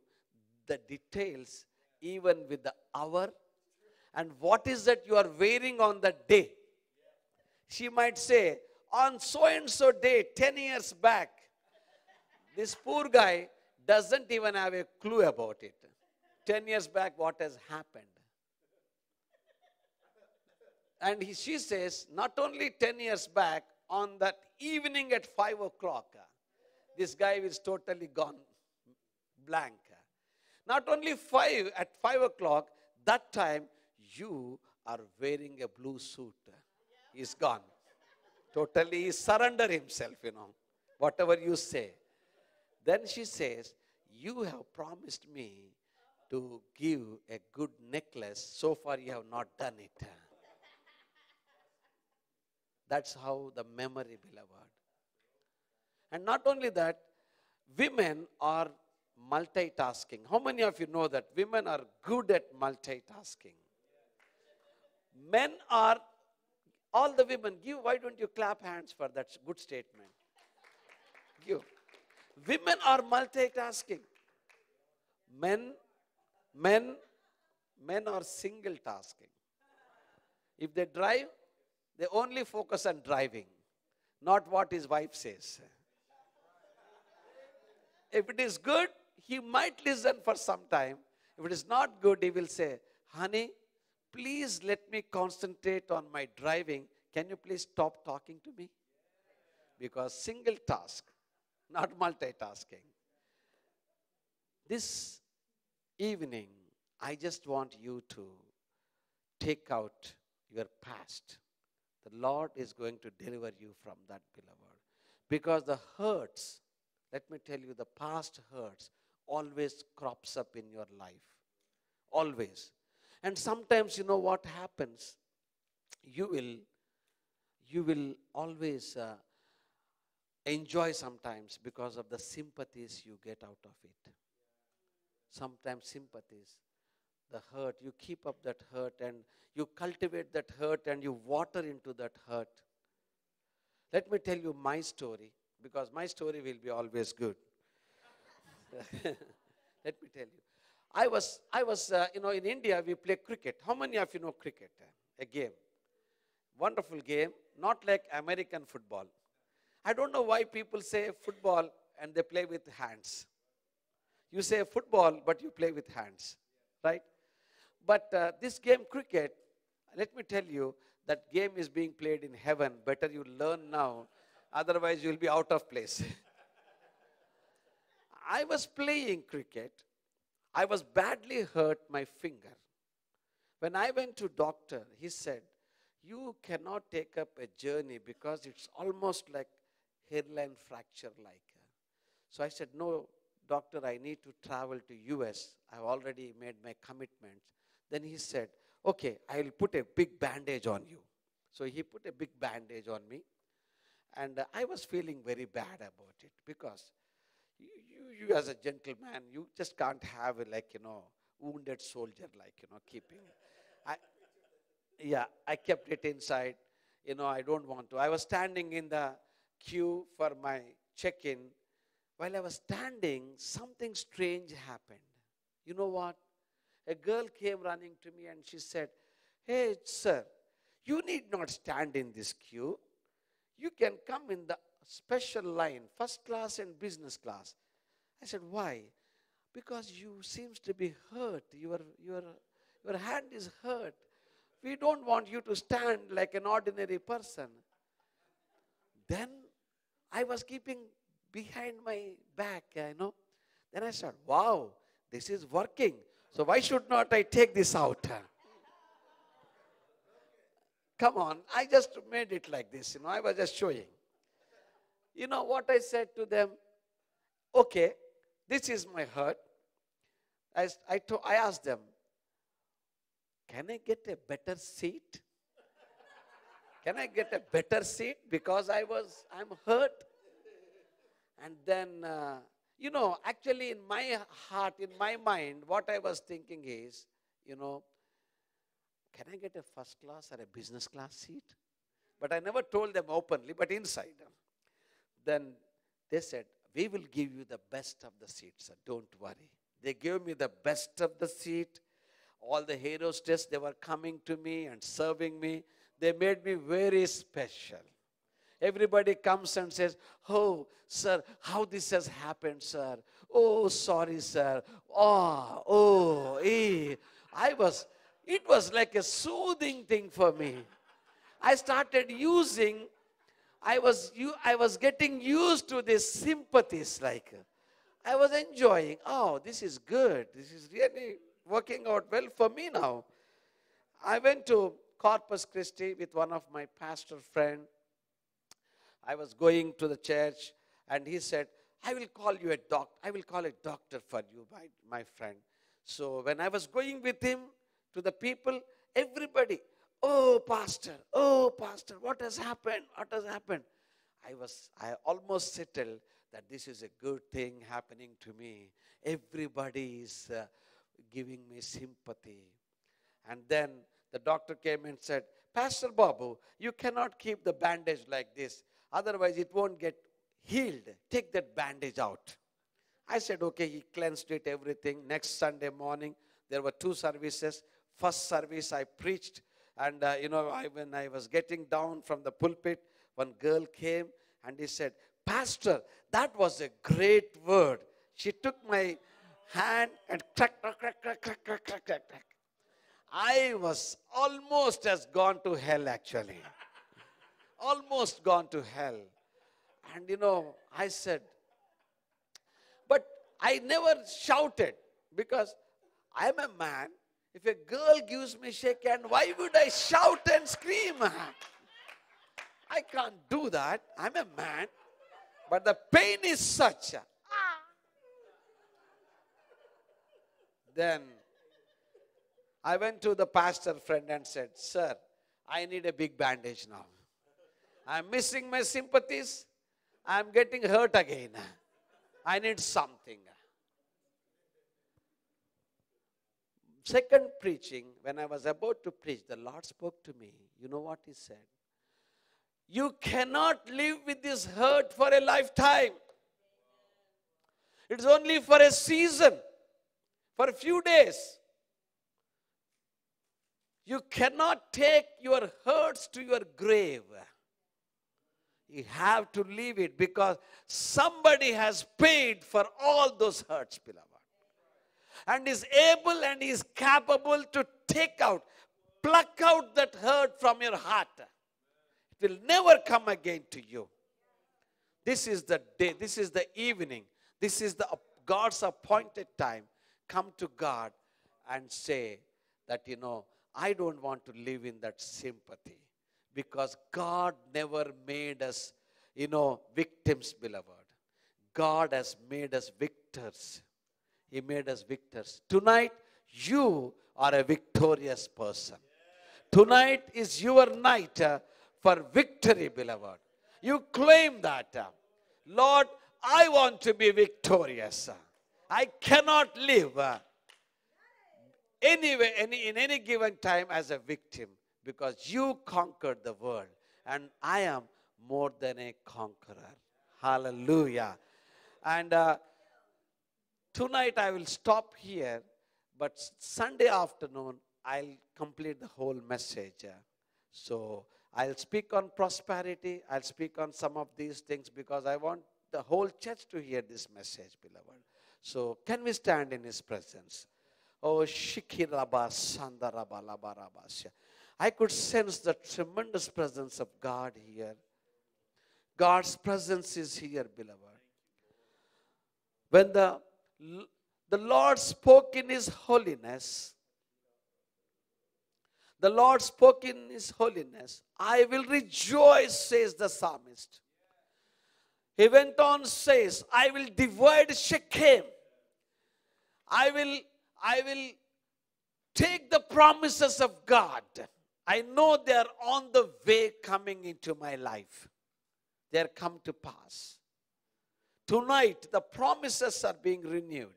the details even with the hour and what is that you are wearing on the day. She might say, on so and so day, 10 years back, this poor guy doesn't even have a clue about it. 10 years back, what has happened? And she says, not only 10 years back, on that evening at 5 o'clock, this guy is totally gone blank. Not only at 5 o'clock, that time you are wearing a blue suit. He's gone. Totally he surrender himself, whatever you say. Then she says, you have promised me to give a good necklace. So far you have not done it. That's how the memory, beloved. And not only that, women are multitasking. How many of you know that women are good at multitasking? Men are, all the women, why don't you clap hands for that good statement? Give. Women are multitasking. Men are single tasking. If they drive, they only focus on driving, not what his wife says. If it is good, he might listen for some time. If it is not good, he will say, honey, please let me concentrate on my driving. Can you please stop talking to me? Because single task, not multitasking. This evening, I just want you to take out your past. The Lord is going to deliver you from that, beloved. Because the hurts, let me tell you, the past hurts always crops up in your life. Always. And sometimes, you know what happens? You will always enjoy sometimes because of the sympathies you get out of it. Sometimes sympathies, the hurt, you keep up that hurt and you cultivate that hurt and you water into that hurt. Let me tell you my story, because my story will be always good. Let me tell you. I was in India, we play cricket. How many of you know cricket? A game. Wonderful game, not like American football. I don't know why people say football and they play with hands. You say football, but you play with hands, right? But this game, cricket, let me tell you, that game is being played in heaven. Better you learn now, otherwise you will be out of place. I was playing cricket. I was badly hurt my finger. When I went to doctor, he said, you cannot take up a journey because it's almost like hairline fracture like. So I said, no, doctor, I need to travel to US. I've already made my commitment. Then he said, okay, I will put a big bandage on you. So he put a big bandage on me. And I was feeling very bad about it because you as a gentleman, you just can't have a, like, wounded soldier, like, keeping. I kept it inside. I don't want to. I was standing in the queue for my check-in. While I was standing, something strange happened. You know what? A girl came running to me and she said, hey, sir, you need not stand in this queue. You can come in the special line, first class and business class. I said, why? Because you seems to be hurt. Your hand is hurt. We don't want you to stand like an ordinary person. Then I was keeping behind my back, Then I said, wow, this is working. So why should not I take this out? Come on, I just made it like this, I was just showing. You know what I said to them? Okay, this is my hurt. I asked them, can I get a better seat? Can I get a better seat because I'm hurt? And then, actually in my heart, in my mind, what I was thinking is, can I get a first class or a business class seat? But I never told them openly, but inside. Then they said, we will give you the best of the seats, sir. Don't worry. They gave me the best of the seat. All the air hostess, they were coming to me and serving me. They made me very special. Everybody comes and says, oh, sir, how this has happened, sir? Oh, sorry, sir. It was like a soothing thing for me. I started using, I was getting used to these sympathies, like, I was enjoying, oh, this is good. This is really working out well for me now. I went to Corpus Christi with one of my pastor friend. I was going to the church and he said, I will call you a doctor. I will call a doctor for you, my friend. So when I was going with him to the people, everybody, oh, pastor, what has happened? What has happened? I almost settled that this is a good thing happening to me. Everybody is giving me sympathy. And then the doctor came and said, Pastor Babu, you cannot keep the bandage like this. Otherwise, it won't get healed. Take that bandage out. I said, okay, he cleansed it, everything. Next Sunday morning, there were 2 services. First service, I preached. And, when I was getting down from the pulpit, one girl came and he said, Pastor, that was a great word. She took my hand and crack. I was almost has gone to hell, actually. Almost gone to hell. And, I said, but I never shouted because I'm a man. If a girl gives me shake hand, why would I shout and scream? I can't do that. I'm a man. But the pain is such. Then I went to the pastor friend and said, sir, I need a big bandage now. I'm missing my sympathies. I'm getting hurt again. I need something. Second preaching, when I was about to preach, the Lord spoke to me. You know what he said? You cannot live with this hurt for a lifetime. It's only for a season, for a few days. You cannot take your hurts to your grave. You have to leave it because somebody has paid for all those hurts, beloved. And is able and is capable to take out, pluck out that hurt from your heart. It will never come again to you. This is the day, this is the evening, this is the God's appointed time. Come to God and say that, I don't want to live in that sympathy. Because God never made us, victims, beloved. God has made us victors. He made us victors. Tonight, you are a victorious person. Tonight is your night for victory, beloved. You claim that. Lord, I want to be victorious. I cannot live in any given time as a victim, because you conquered the world and I am more than a conqueror. Hallelujah. And tonight I will stop here, but Sunday afternoon I'll complete the whole message. So I'll speak on prosperity. I'll speak on some of these things because I want the whole church to hear this message, beloved. So can we stand in His presence? Oh, Shikiraba Sandaraba Labarabasya. I could sense the tremendous presence of God here. God's presence is here, beloved. When the Lord spoke in His holiness, the Lord spoke in His holiness, I will rejoice, says the psalmist. He went on, says, I will divide Shechem. I will take the promises of God. I know they are on the way coming into my life. They are come to pass. Tonight, the promises are being renewed.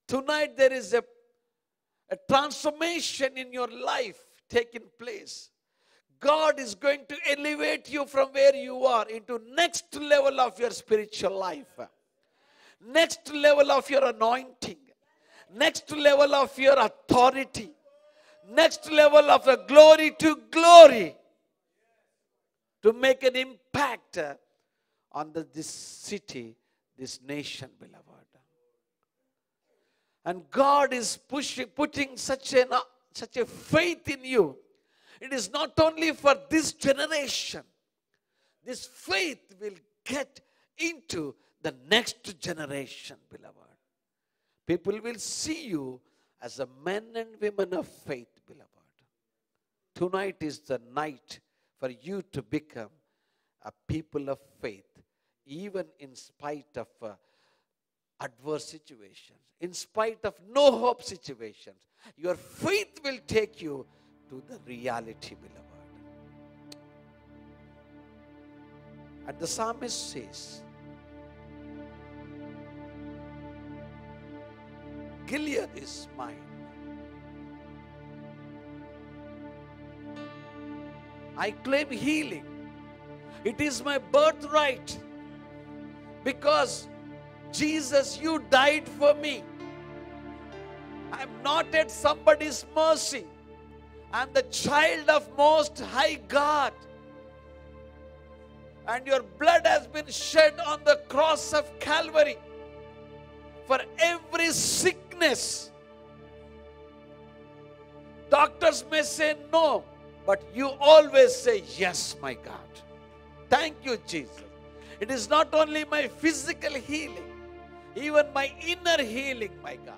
Tonight, there is a transformation in your life taking place. God is going to elevate you from where you are into next level of your spiritual life. Next level of your anointing. Next level of your authority. Next level of a glory to glory. To make an impact on this city, this nation, beloved. And God is putting such a faith in you. It is not only for this generation. This faith will get into the next generation, beloved. People will see you as a men and women of faith, beloved. Tonight is the night for you to become a people of faith, even in spite of adverse situations, in spite of no hope situations. Your faith will take you to the reality, beloved. And the psalmist says, Gilead is mine. I claim healing. It is my birthright. Because Jesus, you died for me. I am not at somebody's mercy. I am the child of Most High God. And your blood has been shed on the cross of Calvary for every sickness. Doctors may say no, but you always say yes, my God. Thank you, Jesus. It is not only my physical healing, even my inner healing, my God.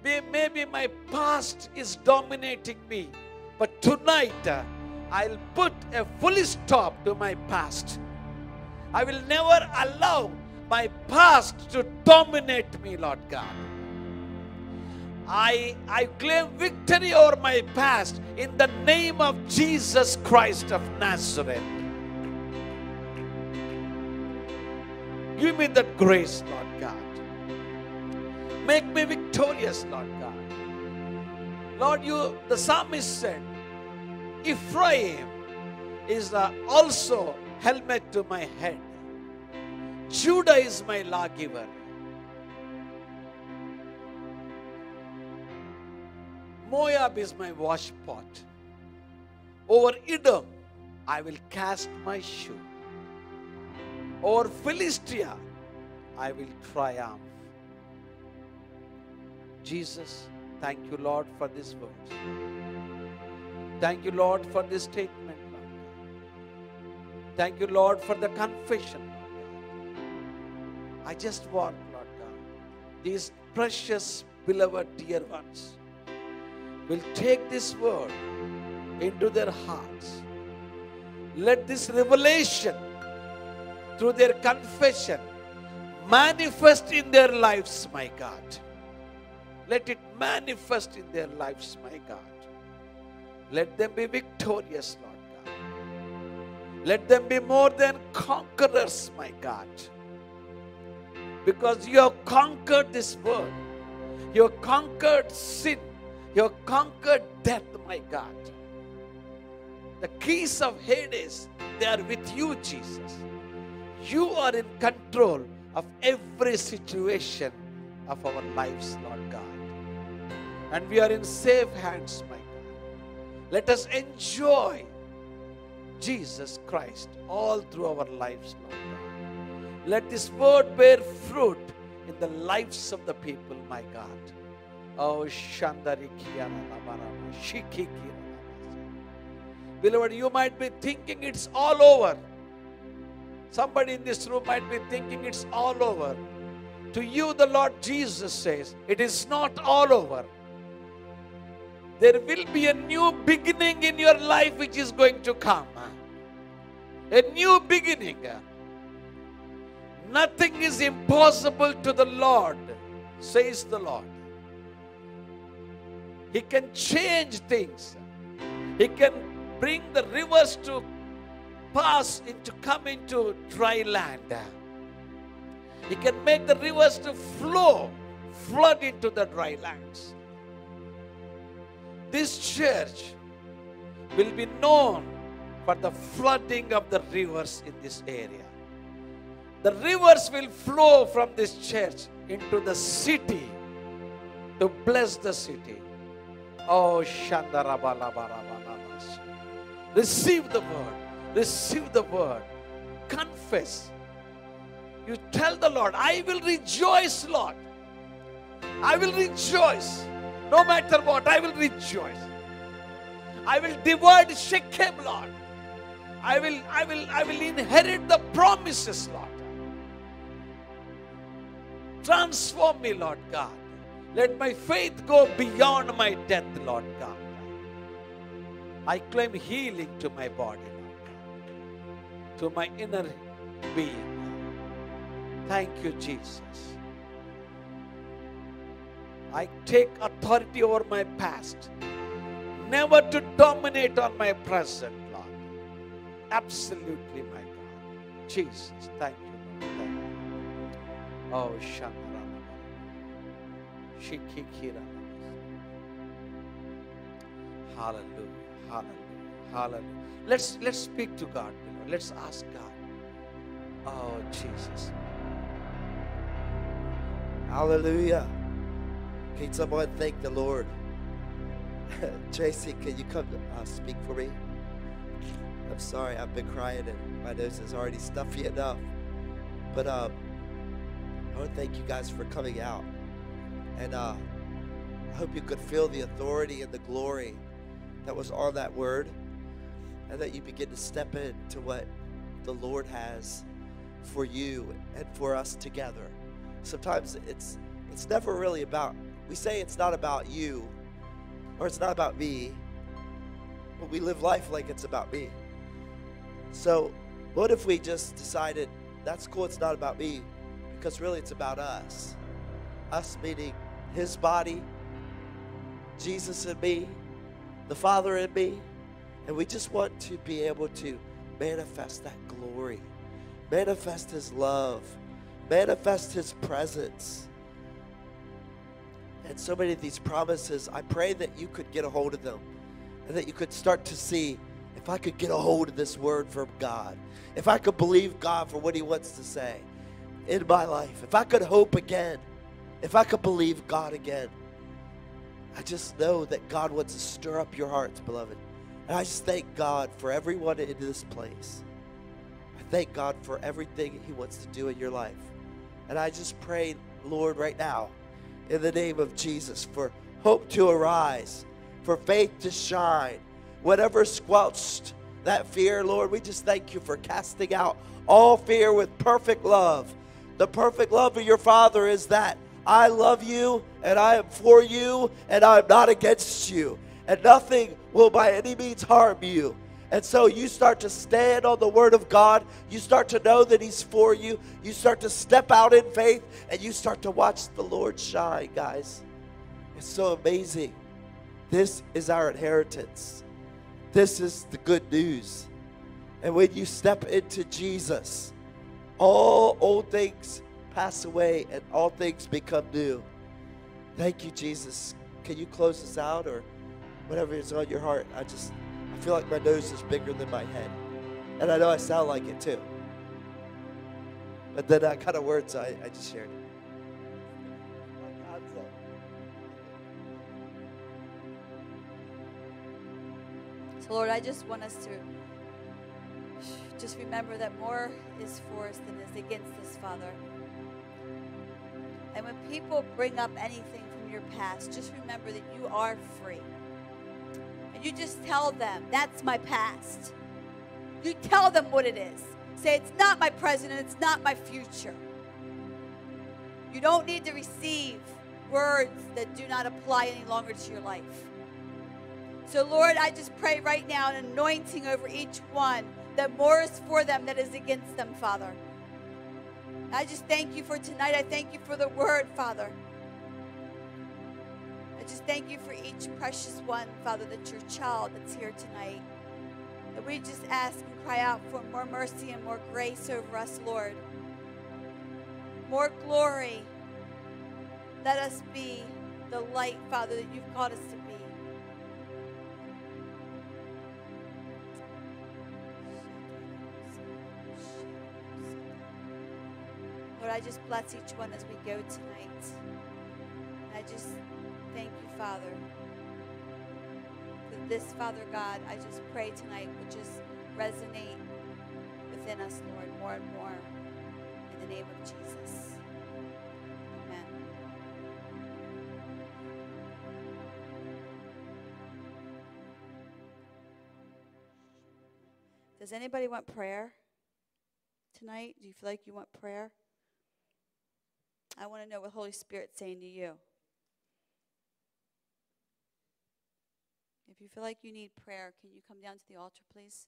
Maybe my past is dominating me, but tonight I'll put a full stop to my past. I will never allow my past to dominate me, Lord God. I claim victory over my past in the name of Jesus Christ of Nazareth. Give me that grace, Lord God. Make me victorious, Lord God. Lord, the psalmist said, Ephraim is also helmet to my head. Judah is my lawgiver. Moab is my washpot. Over Edom, I will cast my shoe. Over Philistia, I will triumph. Jesus, thank you, Lord, for this verse. Thank you, Lord, for this statement, Lord God. Thank you, Lord, for the confession, Lord God. I just want, Lord God, these precious, beloved, dear ones, will take this word into their hearts. Let this revelation through their confession manifest in their lives, my God. Let it manifest in their lives, my God. Let them be victorious, Lord God. Let them be more than conquerors, my God. Because you have conquered this world. You have conquered sin. You have conquered death, my God. The keys of Hades, they are with you, Jesus. You are in control of every situation of our lives, Lord God. And we are in safe hands, my God. Let us enjoy Jesus Christ all through our lives, Lord God. Let this word bear fruit in the lives of the people, my God. Oh, Shandari Kiyana Namarama, Shiki Kiyana. Beloved, you might be thinking it's all over. Somebody in this room might be thinking it's all over. To you, the Lord Jesus says, it is not all over. There will be a new beginning in your life which is going to come. A new beginning. Nothing is impossible to the Lord, says the Lord. He can change things. He can bring the rivers to come into dry land. He can make the rivers to flood into the dry lands. This church will be known for the flooding of the rivers in this area. The rivers will flow from this church into the city to bless the city. Oh, Shandarabalabarabalamas. Receive the word. Receive the word. Confess. You tell the Lord, I will rejoice, Lord. I will rejoice. No matter what, I will rejoice. I will divide Shechem, Lord. I will inherit the promises, Lord. Transform me, Lord God. Let my faith go beyond my death, Lord God. I claim healing to my body, Lord God, to my inner being. Thank you, Jesus. I take authority over my past, never to dominate on my present, Lord. Absolutely, my God. Jesus, thank you, Lord. Thank you. Oh, Shantarana. Shikikira. Hallelujah. Hallelujah. Hallelujah. Let's speak to God, beloved. Let's ask God. Oh, Jesus. Hallelujah. Can someone thank the Lord? Tracy, can you come speak for me? I'm sorry, I've been crying and my nose is already stuffy enough. But I want to thank you guys for coming out. And I hope you could feel the authority and the glory that was on that word. And that you begin to step into what the Lord has for you and for us together. Sometimes it's never really about, we say it's not about you or it's not about me, but we live life like it's about me. So what if we just decided, that's cool, it's not about me, because really it's about us. Us meaning his body, Jesus in me, the Father in me, and we just want to be able to manifest that glory, manifest his love, manifest his presence. And so many of these promises, I pray that you could get a hold of them and that you could start to see, if I could get a hold of this word from God, if I could believe God for what he wants to say in my life, if I could hope again, if I could believe God again. I just know that God wants to stir up your hearts, beloved. And I just thank God for everyone in this place. I thank God for everything he wants to do in your life. And I just pray, Lord, right now, in the name of Jesus, for hope to arise, for faith to shine. Whatever squelched that fear, Lord, we just thank you for casting out all fear with perfect love. The perfect love of your Father is that I love you, and I am for you, and I am not against you. And nothing will by any means harm you. And so you start to stand on the word of God. You start to know that he's for you. You start to step out in faith, and you start to watch the Lord shine, guys. It's so amazing. This is our inheritance. This is the good news. And when you step into Jesus, all old things pass away and all things become new. Thank you, Jesus. Can you close this out or whatever is on your heart? I feel like my nose is bigger than my head. And I know I sound like it too. But then that kind of words I just shared. So Lord, I just want us to just remember that more is for us than is against us, Father. And when people bring up anything from your past, just remember that you are free. And you just tell them, that's my past. You tell them what it is. Say, it's not my present and it's not my future. You don't need to receive words that do not apply any longer to your life. So, Lord, I just pray right now an anointing over each one, that more is for them than is against them, Father. I just thank you for tonight. I thank you for the word, Father. I just thank you for each precious one, Father, that's your child that's here tonight. That we just ask and cry out for more mercy and more grace over us, Lord. More glory. Let us be the light, Father, that you've called us to be. Lord, I just bless each one as we go tonight. I just thank you, Father, for this, Father God. I just pray tonight would just resonate within us, Lord, more and more. In the name of Jesus. Amen. Does anybody want prayer tonight? Do you feel like you want prayer? I want to know what Holy Spirit's saying to you. If you feel like you need prayer, can you come down to the altar, please?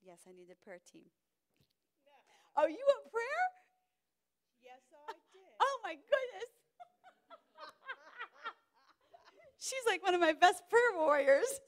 Yes, I need the prayer team. Oh, you want prayer? Yes, I did. Oh, my goodness. She's like one of my best prayer warriors.